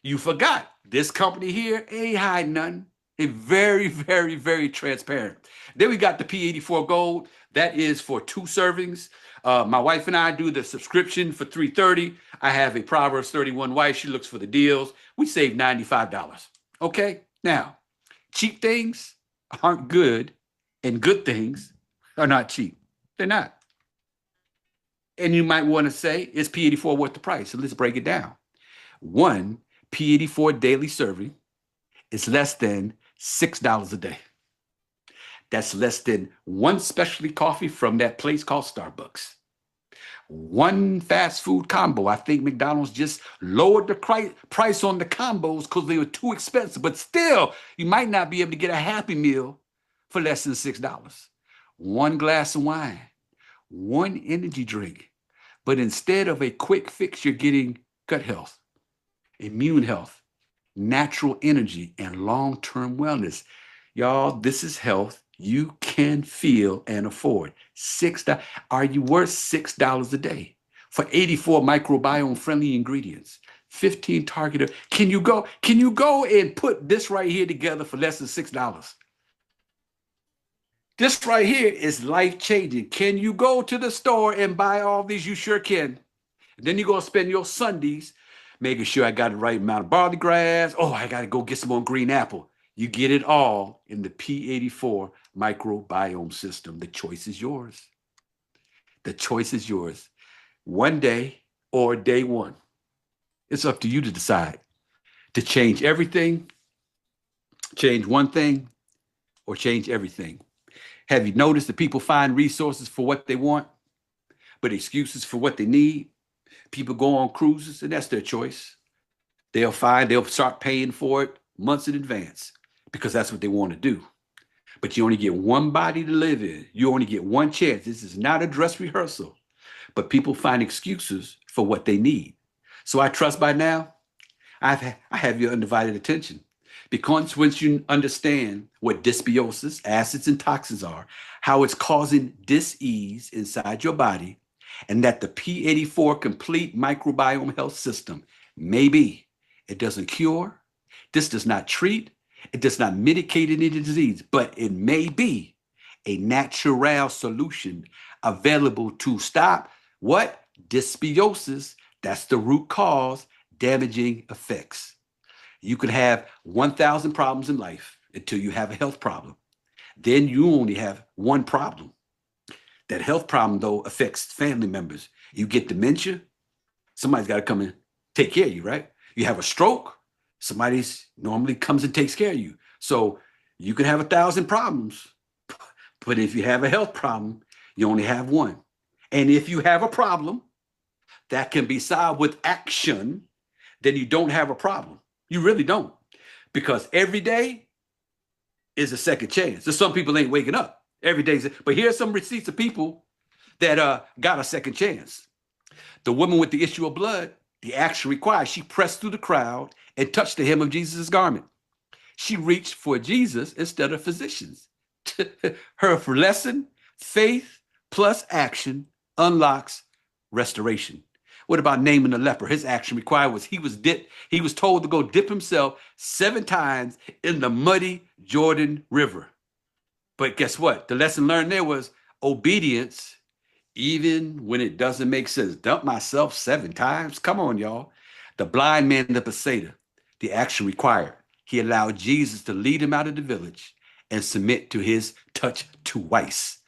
You forgot. This company here ain't hiding nothing. It's very, very, very transparent. Then we got the P84 Gold. That is for 2 servings. My wife and I do the subscription for $330. I have a Proverbs 31 wife. She looks for the deals. We save $95. Okay? Now, cheap things aren't good, and good things are not cheap. They're not. And you might want to say, is P84 worth the price? So let's break it down. One P84 daily serving is less than $6 a day. That's less than one specialty coffee from that place called Starbucks. One fast food combo. I think McDonald's just lowered the price on the combos because they were too expensive. But still, you might not be able to get a Happy Meal for less than $6. One glass of wine, one energy drink. But instead of a quick fix, you're getting gut health, immune health, natural energy, and long-term wellness. Y'all, this is health you can feel and afford. $6. Are you worth $6 a day for 84 microbiome friendly ingredients? 15 targeted. Can you go and put this right here together for less than $6? This right here is life-changing. Can you go to the store and buy all these? You sure can. And then you're going to spend your Sundays making sure I got the right amount of barley grass. Oh, I got to go get some more green apple. You get it all in the P84 microbiome system. The choice is yours. The choice is yours. One day or day one. It's up to you to decide to change everything, change one thing, or change everything. Have you noticed that people find resources for what they want, but excuses for what they need? People go on cruises, and that's their choice. They'll start paying for it months in advance because that's what they want to do. But you only get one body to live in. You only get one chance. This is not a dress rehearsal, but people find excuses for what they need. So I trust by now, I have your undivided attention. Because once you understand what dysbiosis, acids, and toxins are, how it's causing dis-ease inside your body, and that the P84 complete microbiome health system, maybe it doesn't cure, this does not treat, it does not mitigate any disease, but it may be a natural solution available to stop what? Dysbiosis. That's the root cause, damaging effects. You could have 1,000 problems in life until you have a health problem. Then you only have one problem. That health problem, though, affects family members. You get dementia, somebody's got to come and take care of you, right? You have a stroke, somebody's normally comes and takes care of you. So you can have 1,000 problems, but if you have a health problem, you only have one. And if you have a problem that can be solved with action, then you don't have a problem. You really don't. Because every day is a second chance. There's some people ain't waking up every day. But here's some receipts of people that got a second chance. The woman with the issue of blood, the action required, she pressed through the crowd and touched the hem of Jesus' garment. She reached for Jesus instead of physicians. Her lesson, faith plus action unlocks restoration. What about Naaman the leper? His action required was he was told to go dip himself 7 times in the muddy Jordan River. But guess what? The lesson learned there was obedience, even when it doesn't make sense. Dump myself 7 times? Come on, y'all. The blind man, the Bethsaida, the action required. He allowed Jesus to lead him out of the village and submit to his touch twice.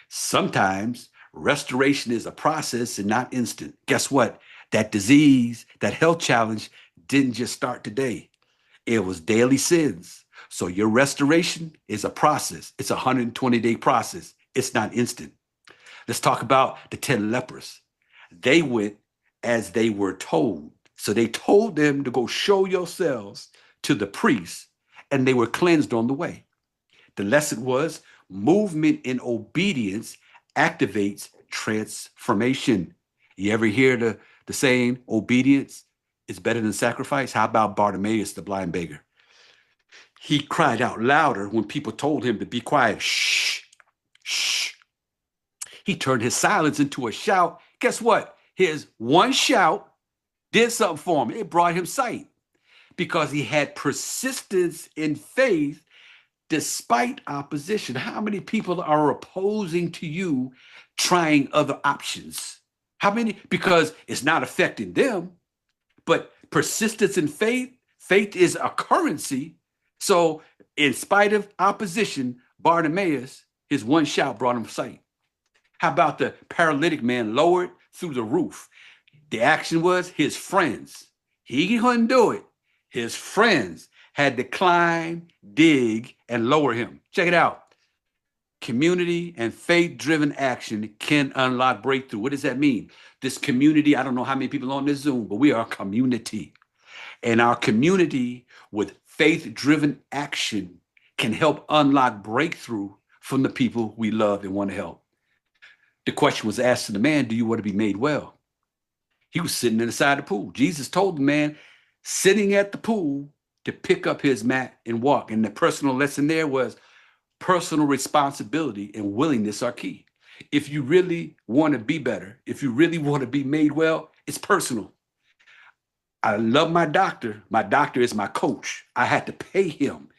Sometimes restoration is a process and not instant. Guess what? That disease, that health challenge didn't just start today. It was daily sins. So your restoration is a process. It's a 120-day process. It's not instant. Let's talk about the 10 lepers. They went as they were told. So they told them to go show yourselves to the priests, and they were cleansed on the way. The lesson was movement in obedience activates transformation. You ever hear the saying, obedience is better than sacrifice? How about Bartimaeus, the blind beggar? He cried out louder when people told him to be quiet. Shh, shh. He turned his silence into a shout. Guess what? His one shout did something for him. It brought him sight because he had persistence in faith despite opposition. How many people are opposing to you trying other options? How many? Because it's not affecting them, but persistence in faith, faith is a currency. So in spite of opposition, Bartimaeus, his one shout brought him sight. How about the paralytic man lowered through the roof? The action was his friends. He couldn't do it. His friends had to climb, dig, and lower him. Check it out. Community and faith-driven action can unlock breakthrough. What does that mean? This community, I don't know how many people on this Zoom, but we are a community. And our community with faith-driven action can help unlock breakthrough from the people we love and want to help. The question was asked to the man, do you want to be made well? He was sitting inside the pool. Jesus told the man sitting at the pool to pick up his mat and walk. And the personal lesson there was personal responsibility and willingness are key. If you really want to be better, if you really want to be made well, it's personal. I love my doctor. My doctor is my coach. I had to pay him.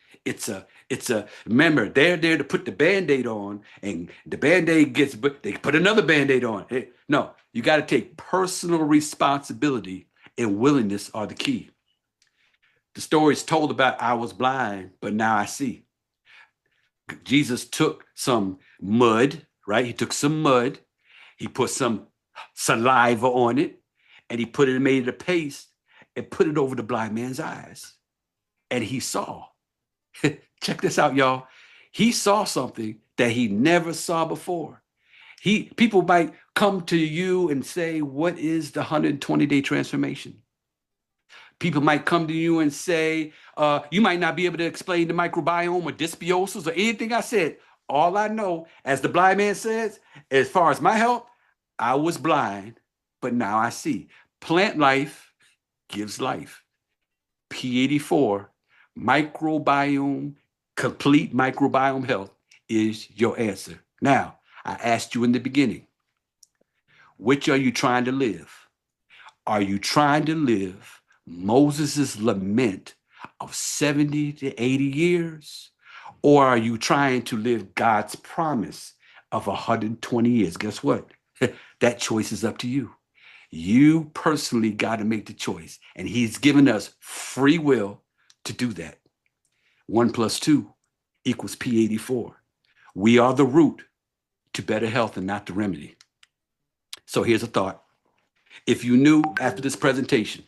Remember, they're there to put the Band-Aid on, and the Band-Aid they put another Band-Aid on. No, you got to take personal responsibility and willingness are the key. The story is told about I was blind, but now I see. Jesus took some mud, right? He took some mud, he put some saliva on it, and he put it and made it a paste and put it over the blind man's eyes. And he saw. Check this out, y'all. He saw something that he never saw before. People might come to you and say, what is the 120-day transformation? People might come to you and say, you might not be able to explain the microbiome or dysbiosis or anything I said. All I know, as the blind man says, as far as my health, I was blind, but now I see. Plant life gives life. P84, microbiome, complete microbiome health is your answer. Now, I asked you in the beginning, which are you trying to live? Are you trying to live Moses' lament of 70 to 80 years? Or are you trying to live God's promise of 120 years? Guess what? That choice is up to you. You personally got to make the choice. And he's given us free will to do that. 1 + 2 = P84. We are the root to better health and not the remedy. So here's a thought. If you knew after this presentation,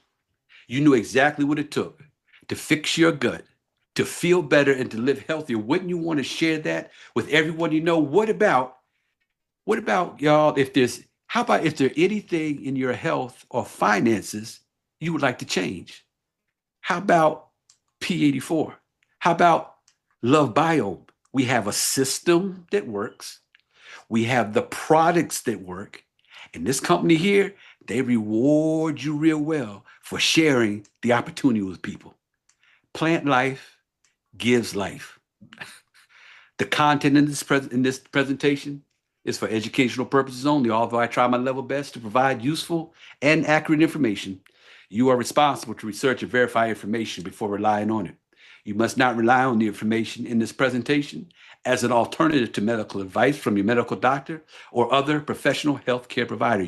you knew exactly what it took to fix your gut, to feel better and to live healthier, wouldn't you want to share that with everyone you know? What about y'all, how about if there's anything in your health or finances you would like to change? How about P84? How about Love Biome? We have a system that works. We have the products that work. And this company here, they reward you real well for sharing the opportunity with people. Plant life gives life. The content in this presentation is for educational purposes only, although I try my level best to provide useful and accurate information. You are responsible to research and verify information before relying on it. You must not rely on the information in this presentation as an alternative to medical advice from your medical doctor or other professional healthcare provider.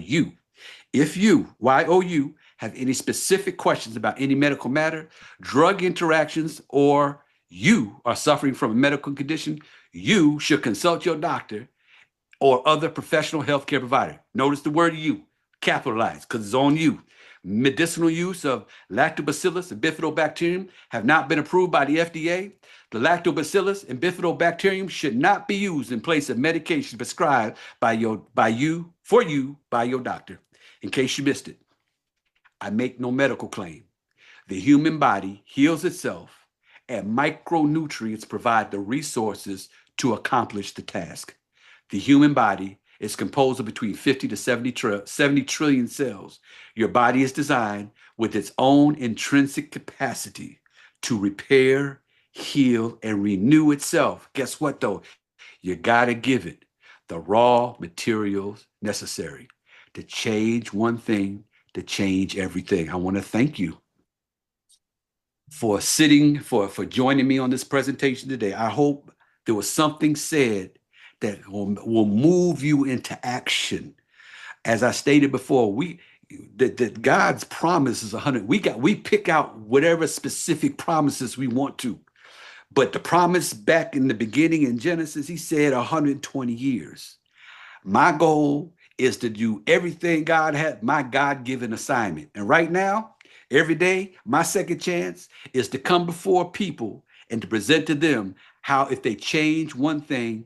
If you, Y-O-U, have any specific questions about any medical matter, drug interactions, or you are suffering from a medical condition, you should consult your doctor or other professional healthcare provider. Notice the word you, capitalized, because it's on you. Medicinal use of lactobacillus and bifidobacterium have not been approved by the FDA. The lactobacillus and bifidobacterium should not be used in place of medication prescribed by your doctor. In case you missed it, I make no medical claim. The human body heals itself, and micronutrients provide the resources to accomplish the task. The human body is composed of between 50 to 70 trillion cells. Your body is designed with its own intrinsic capacity to repair, heal, and renew itself. Guess what, though? You got to give it the raw materials necessary to change one thing, to change everything. I want to thank you for joining me on this presentation today. I hope there was something said that will move you into action. As I stated before, that God's promise is 100. We pick out whatever specific promises we want to. But the promise back in the beginning in Genesis, he said 120 years. My goal is to do everything God had, my God-given assignment. And right now, every day, my second chance is to come before people and to present to them how if they change one thing,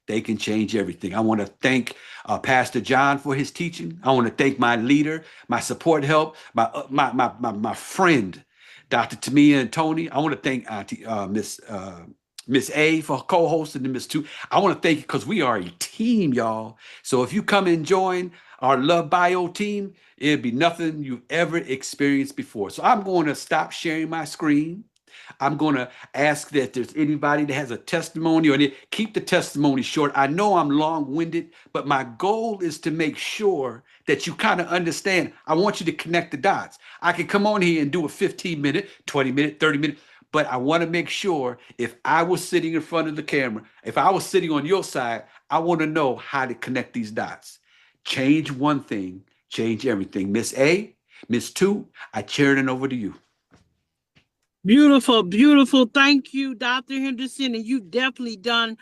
they can change everything. I want to thank Pastor John for his teaching. I want to thank my leader, my support help, my friend, Dr. Tamia and Tony. I want to thank Miss A for co-hosting and Miss Two. I want to thank you because we are a team, y'all. So if you come and join our Love Bio team, it'd be nothing you've ever experienced before. So I'm going to stop sharing my screen. I'm going to ask that there's anybody that has a testimony or keep the testimony short. I know I'm long-winded, but my goal is to make sure that you kind of understand. I want you to connect the dots. I can come on here and do a 15-minute, 20-minute, 30-minute, but I want to make sure if I was sitting in front of the camera, if I was sitting on your side, I want to know how to connect these dots. Change one thing, change everything. Miss A, Miss Two, I turn it over to you. Beautiful, beautiful. Thank you, Dr. Henderson. And you've definitely done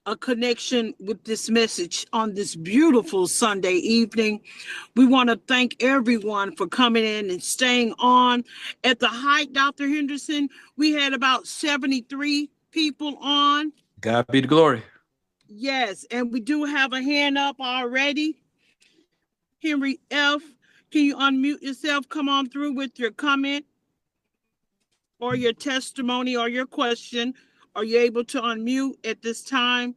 a connection with this message on this beautiful Sunday evening. We want to thank everyone for coming in and staying on. At the height, Dr. Henderson, we had about 73 people on. God be the glory. Yes, and we do have a hand up already. Henry F., can you unmute yourself? Come on through with your comment or your testimony or your question. Are you able to unmute at this time?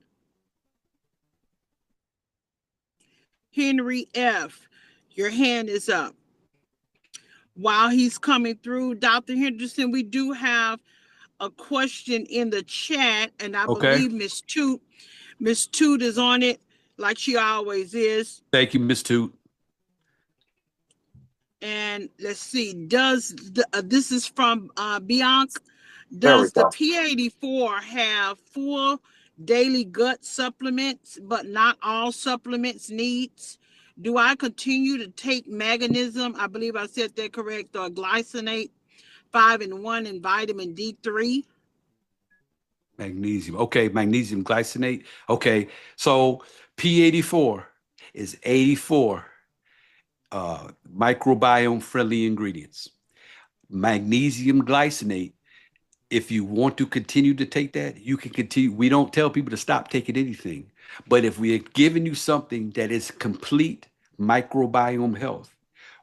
Henry F., your hand is up. While he's coming through, Dr. Henderson, we do have a question in the chat, and I believe Miss Toot is on it like she always is. Thank you, Miss Toot. And let's see, this is from Bianca. Does the P84 have full daily gut supplements, but not all supplements needs? Do I continue to take magnesium? I believe I said that correct, or glycinate 5-in-1 and vitamin D3. Magnesium. Okay, magnesium glycinate. Okay, so P84 is 84 microbiome friendly ingredients. Magnesium glycinate, if you want to continue to take that, you can continue. We don't tell people to stop taking anything, but if we are giving you something that is complete microbiome health,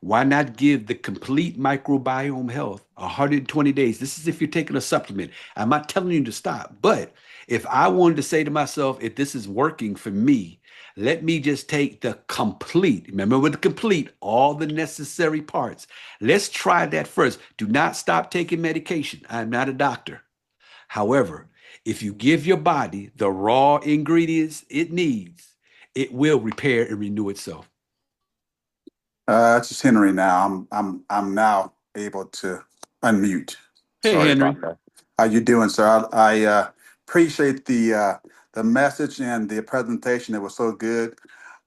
why not give the complete microbiome health 120 days? This is if you're taking a supplement. I'm not telling you to stop, but if I wanted to say to myself, if this is working for me, let me just take the complete, remember with the complete, all the necessary parts. Let's try that first. Do not stop taking medication. I'm not a doctor. However, if you give your body the raw ingredients it needs, it will repair and renew itself. This is Henry now. I'm now able to unmute. Hey, Sorry Henry. about that. How you doing, sir? I appreciate the message and the presentation. It was so good.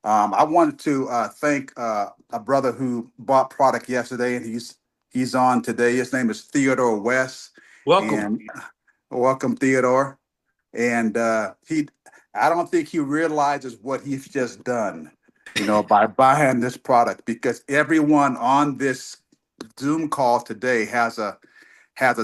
I wanted to thank a brother who bought product yesterday, and he's on today. His name is Theodore West, Welcome. and welcome, Theodore. And I don't think he realizes what he's just done, by buying this product, because everyone on this Zoom call today has a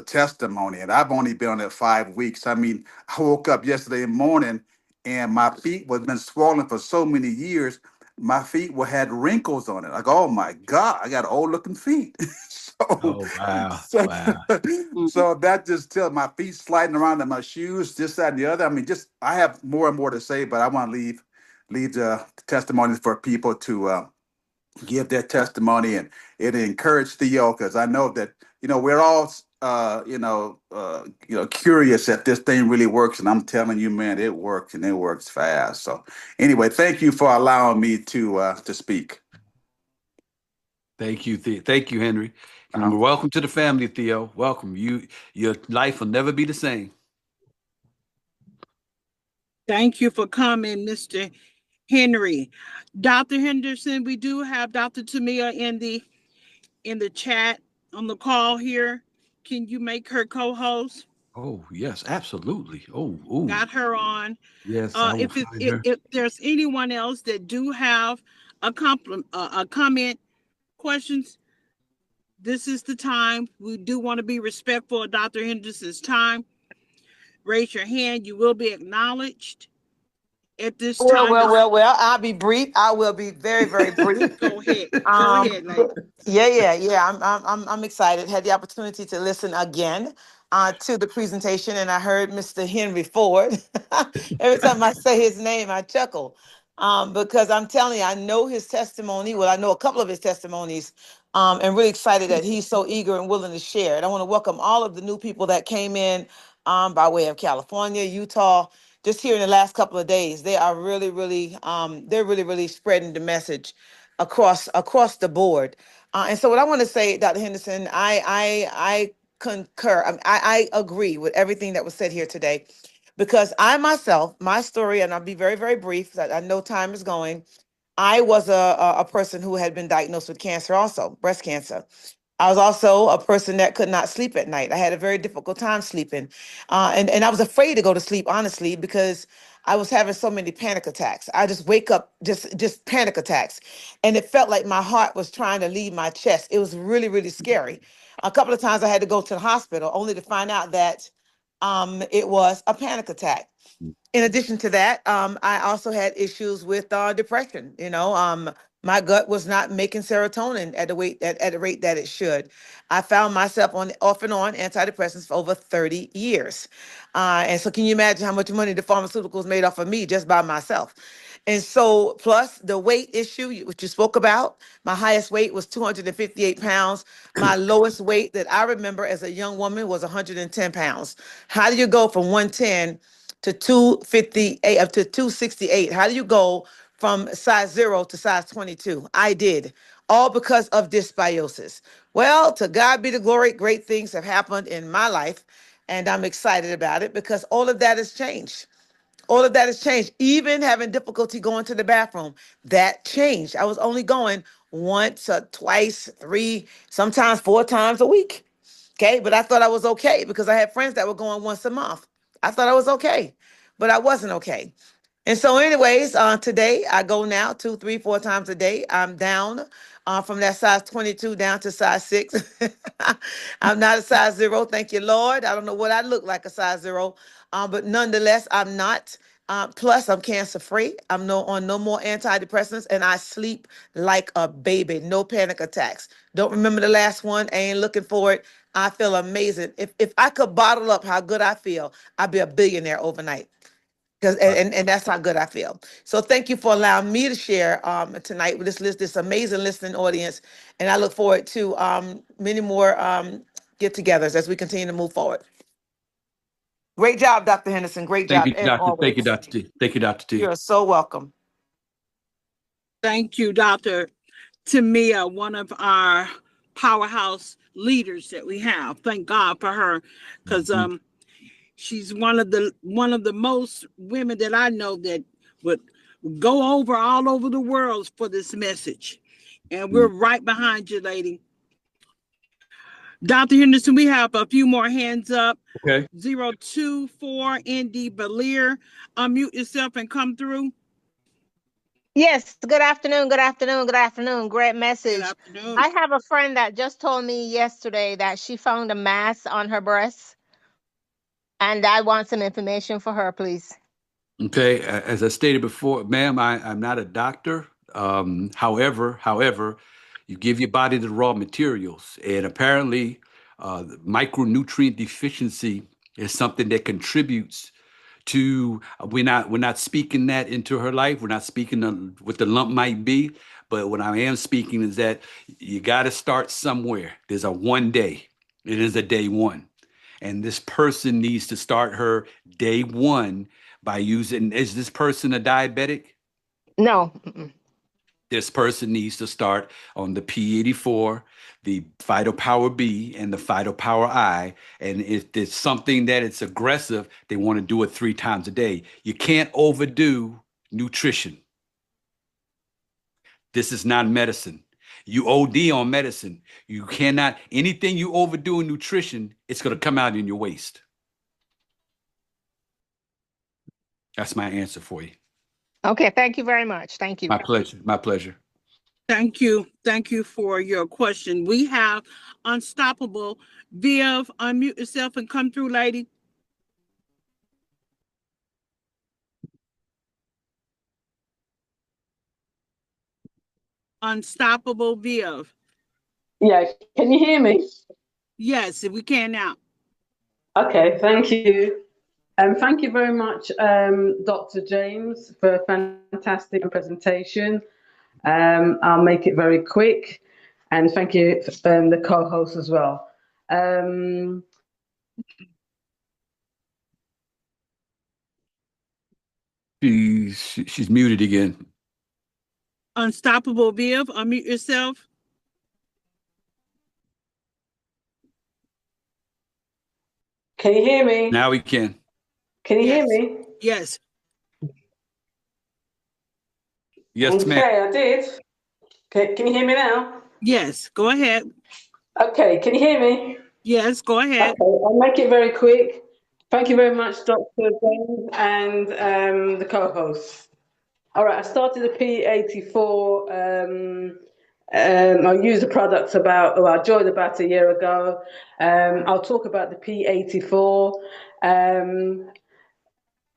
testimony, and I've only been on it 5 weeks. I mean, I woke up yesterday morning and my feet was been swollen for so many years. My feet were had wrinkles on it. Like, oh my God, I got old looking feet. so, Oh, wow. so, Wow. so that just tells my feet sliding around in my shoes, this, that, and the other. I mean, just I have more and more to say, but I want to leave the testimonies for people to give their testimony, and it encouraged Theo, because I know that we're all curious if this thing really works, and I'm telling you, man, it works, and it works fast. So anyway, thank you for allowing me to speak. Thank you, thank you, Henry. And Um, welcome to the family, Theo. Welcome. Your life will never be the same. Thank you for coming, Mr. Henry. Dr. Henderson, we do have Dr. Tamia in the chat on the call here. Can you make her co-host? Oh, yes, absolutely. Oh, Got her on. yes, I will find her. If there's anyone else that do have a comment, questions, this is the time. We do want to be respectful of Dr. Henderson's time. Raise your hand. You will be acknowledged at this Well, time. well, well, well. I'll be brief. I will be very, very brief. Go ahead. Go Um, ahead, lady. yeah. I'm excited. Had the opportunity to listen again to the presentation, and I heard Mr. Henry Ford. Every time I say his name, I chuckle because I'm telling you, I know his testimony. Well, I know a couple of his testimonies, and really excited that he's so eager and willing to share. And I want to welcome all of the new people that came in by way of California, Utah. Just here in the last couple of days, they are really, really, they're really, really spreading the message across the board. And so, what I want to say, Dr. Henderson, I concur. I agree with everything that was said here today, because I myself, my story, and I'll be very, very brief. I know time is going. I was a person who had been diagnosed with cancer, also breast cancer. I was also a person that could not sleep at night. I had a very difficult time sleeping. And I was afraid to go to sleep, honestly, because I was having so many panic attacks. I just wake up, just panic attacks. And it felt like my heart was trying to leave my chest. It was really, really scary. A couple of times I had to go to the hospital only to find out that it was a panic attack. In addition to that, I also had issues with depression. My gut was not making serotonin at the rate that it should. I found myself on off and on antidepressants for over 30 years. And so can you imagine how much money the pharmaceuticals made off of me just by myself? And so, plus the weight issue, which you spoke about, my highest weight was 258 pounds. My lowest weight that I remember as a young woman was 110 pounds. How do you go from 110 to 258 up to 268? How do you go from size 0 to size 22? I did, all because of dysbiosis. Well, to God be the glory. Great things have happened in my life, and I'm excited about it because all of that has changed. All of that has changed. Even having difficulty going to the bathroom, that changed. I was only going once or twice, three, sometimes four times a week. Okay, but I thought I was okay because I had friends that were going once a month. I thought I was okay, but I wasn't okay. And so, anyways, today I go now 2, 3, 4 times a day. I'm down from that size 22 down to size 6. I'm not a size 0. Thank you, Lord. I don't know what I look like a size 0, but nonetheless, I'm not. Plus, I'm cancer free. I'm on no more antidepressants, and I sleep like a baby. No panic attacks. Don't remember the last one. I ain't looking for it. I feel amazing. If I could bottle up how good I feel, I'd be a billionaire overnight. Because and that's how good I feel. So thank you for allowing me to share tonight with this amazing listening audience, and I look forward to many more get-togethers as we continue to move forward. Great job, Dr. Henderson. Great Thank job you, as Doctor. Thank you, always. Doctor T. Thank you, Doctor T. You're so welcome. Thank you, Dr. Tamia, one of our powerhouse leaders that we have. Thank God for her, because she's one of the most women that I know that would go over all over the world for this message. And we're right behind you, lady. Dr. Henderson, we have a few more hands up. Okay. 024 ND Belier. Unmute yourself and come through. Yes, good afternoon, good afternoon, good afternoon. Great message. Good afternoon. I have a friend that just told me yesterday that she found a mass on her breast, and I want some information for her, please. Okay, as I stated before, ma'am, I'm not a doctor. However, you give your body the raw materials, and apparently, micronutrient deficiency is something that contributes to. We're not speaking that into her life. We're not speaking on what the lump might be, but what I am speaking is that you got to start somewhere. There's a one day. It is a day one, and this person needs to start her day one by using, is this person a diabetic? No. Mm-mm. This person needs to start on the P84, the Phytopower B, and the Phytopower I. And if there's something that it's aggressive, they want to do it 3 times a day. You can't overdo nutrition. This is not medicine. You OD on medicine. You cannot, anything you overdo in nutrition, it's going to come out in your waist. That's my answer for you. Okay, thank you very much. Thank you. My pleasure. My pleasure. Thank you. Thank you for your question. We have Unstoppable. Viv, unmute yourself and come through, lady. Unstoppable Viv. Yeah, can you hear me? Yes, we can now. Okay, thank you. Thank you very much, Dr. James, for a fantastic presentation. I'll make it very quick, and thank you, the co-host as well. She's muted again. Unstoppable Viv, unmute yourself. Can you hear me? Now we can. Can you Yes. hear me? Yes. Yes, Okay, ma'am. I did. Can you hear me now? Yes, go ahead. Okay, can you hear me? Yes, go ahead. Okay, I'll make it very quick. Thank you very much, Dr. James, and the co-host. All right, I started the P84. I used the products I joined about a year ago. I'll talk about the P84.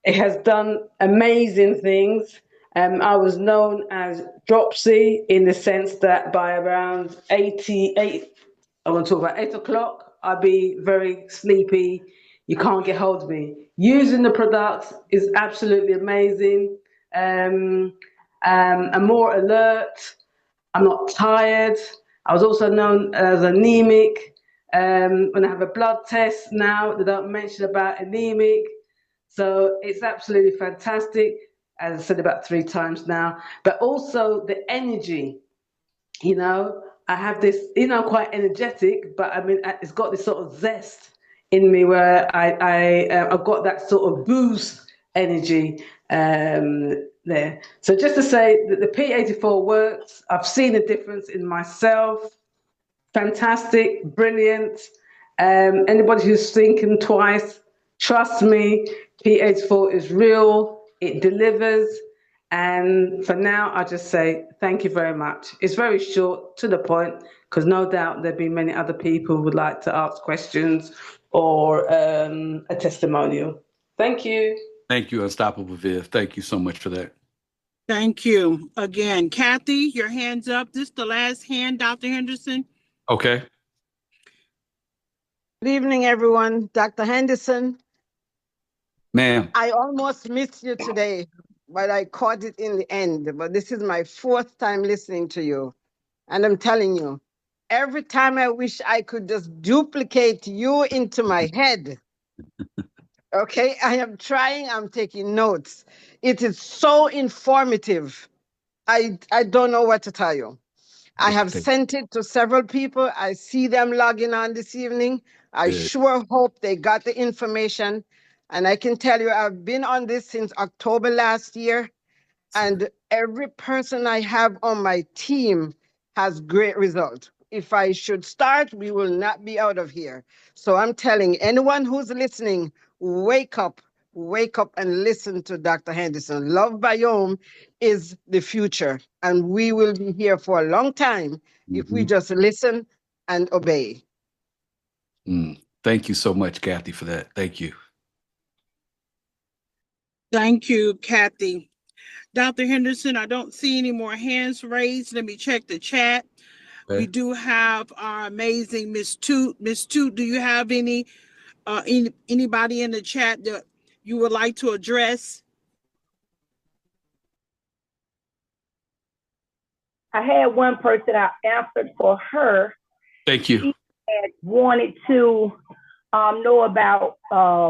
It has done amazing things. I was known as dropsy in the sense that by around 88, I want to talk about 8 o'clock, I'd be very sleepy. You can't get hold of me. Using the products is absolutely amazing. I'm more alert. I'm not tired. I was also known as anemic. When I have a blood test now, they don't mention about anemic. So it's absolutely fantastic, as I said about 3 times now. But also the energy, I have this, quite energetic, but I mean, it's got this sort of zest in me where I've got that sort of boost energy there. So just to say that the P84 works, I've seen a difference in myself. Fantastic, brilliant. Anybody who's thinking twice, trust me, P84 is real, it delivers. And for now, I just say thank you very much. It's very short, to the point, because no doubt there'll be many other people who would like to ask questions or a testimonial. Thank you. Thank you, Unstoppable Viv. Thank you so much for that. Thank you. Again, Kathy, your hand's up. This is the last hand, Dr. Henderson. Okay. Good evening, everyone. Dr. Henderson. Ma'am. I almost missed you today, but I caught it in the end. But this is my 4th time listening to you. And I'm telling you, every time I wish I could just duplicate you into my head. Okay, I am trying, I'm taking notes. It is so informative. I don't know what to tell you. I have sent it to several people. I see them logging on this evening. I sure hope they got the information. And I can tell you, I've been on this since October last year. And every person I have on my team has great results. If I should start, we will not be out of here. So I'm telling anyone who's listening, wake up and listen to Dr. Henderson. Love Biome is the future, and we will be here for a long time if we just listen and obey. Thank you so much, Kathy, for that. Thank you. Thank you, Kathy. Dr. Henderson, I don't see any more hands raised. Let me check the chat. We Okay. do have our amazing Miss Toot. Miss Toot, do you have anybody in the chat that you would like to address? I had one person I answered for her. Thank you. She had wanted to know about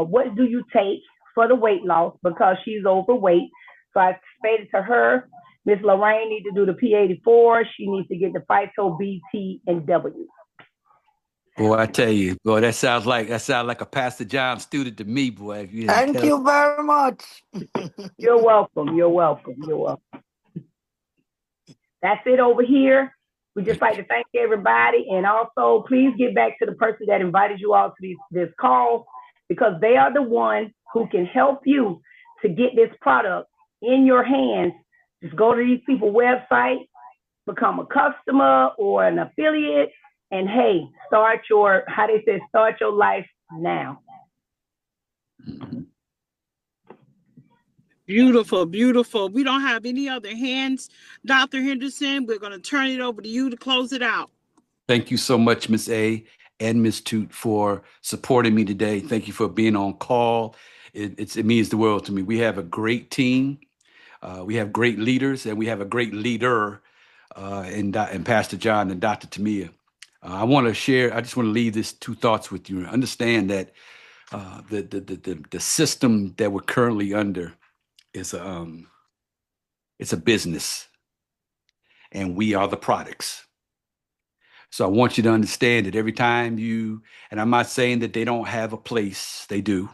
what do you take for the weight loss because she's overweight. So I stated to her, Miss Lorraine needs to do the P84. She needs to get the Phyto B, T, and W. Boy, I tell you, boy, that sounds like a Pastor John student to me, boy. If you didn't Thank tell you very much. You're welcome. You're welcome. You're welcome. That's it over here. We just like to thank everybody. And also, please get back to the person that invited you all to this call because they are the ones who can help you to get this product in your hands. Just go to these people's website, become a customer or an affiliate, and hey, start your life now. Beautiful, beautiful. We don't have any other hands. Dr. Henderson, we're going to turn it over to you to close it out. Thank you so much, Miss A and Miss Toot, for supporting me today. Thank you for being on call. It means the world to me. We have a great team. We have great leaders, and we have a great leader in Pastor John and Dr. Tamia. I just want to leave these two thoughts with you. Understand that the system that we're currently under is it's a business, and we are the products. So I want you to understand that every time and I'm not saying that they don't have a place, they do,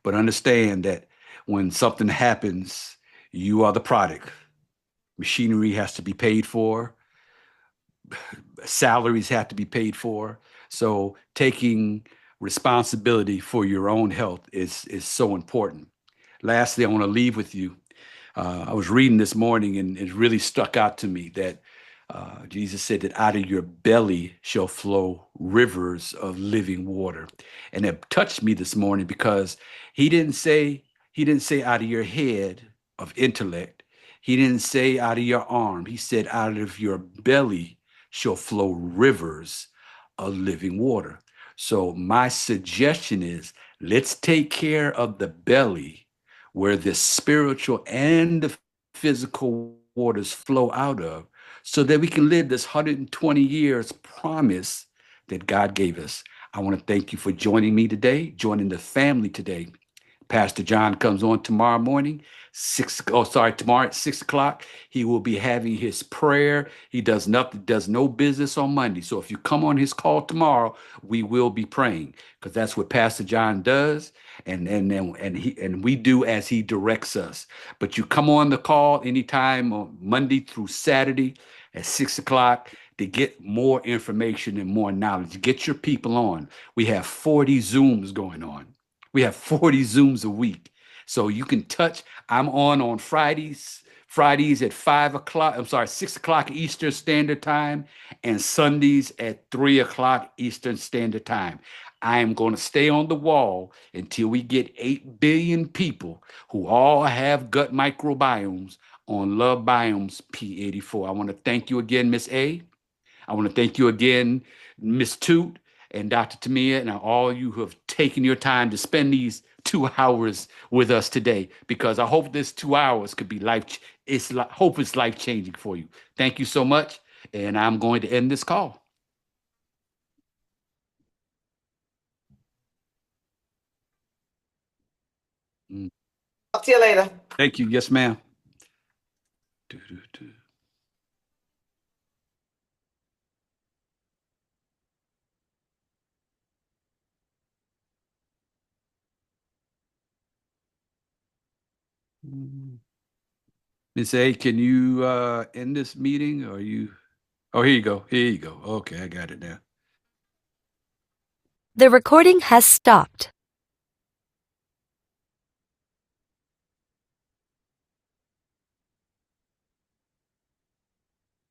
but understand that when something happens, you are the product. Machinery has to be paid for, salaries have to be paid for. So taking responsibility for your own health is so important. Lastly, I want to leave with you. I was reading this morning and it really stuck out to me that Jesus said that out of your belly shall flow rivers of living water. And it touched me this morning because he didn't say out of your head of intellect. He didn't say out of your arm. He said out of your belly shall flow rivers of living water. So my suggestion is let's take care of the belly where the spiritual and the physical waters flow out of so that we can live this 120 years promise that God gave us. I want to thank you for joining me today, joining the family today. Pastor John comes on tomorrow morning, tomorrow at 6 o'clock. He will be having his prayer. He does no business on Monday. So if you come on his call tomorrow, we will be praying because that's what Pastor John does. And we do as he directs us. But you come on the call anytime on Monday through Saturday at 6 o'clock to get more information and more knowledge. Get your people on. We have 40 Zooms going on. We have 40 Zooms a week. So you can touch. I'm on Fridays at 5 o'clock. I'm sorry, 6 o'clock Eastern Standard Time, and Sundays at 3 o'clock Eastern Standard Time. I am going to stay on the wall until we get 8 billion people who all have gut microbiomes on Love Biomes P84. I want to thank you again, Miss A. I want to thank you again, Miss Toot and Dr. Tamia, and all you who have taken your time to spend these 2 hours with us today, because I hope this 2 hours could be hope it's life changing for you. Thank you so much. And I'm going to end this call. Talk to you later. Thank you. Yes, ma'am. Miss A, can you end this meeting? Or you? Oh, here you go. Here you go. Okay, I got it now. The recording has stopped.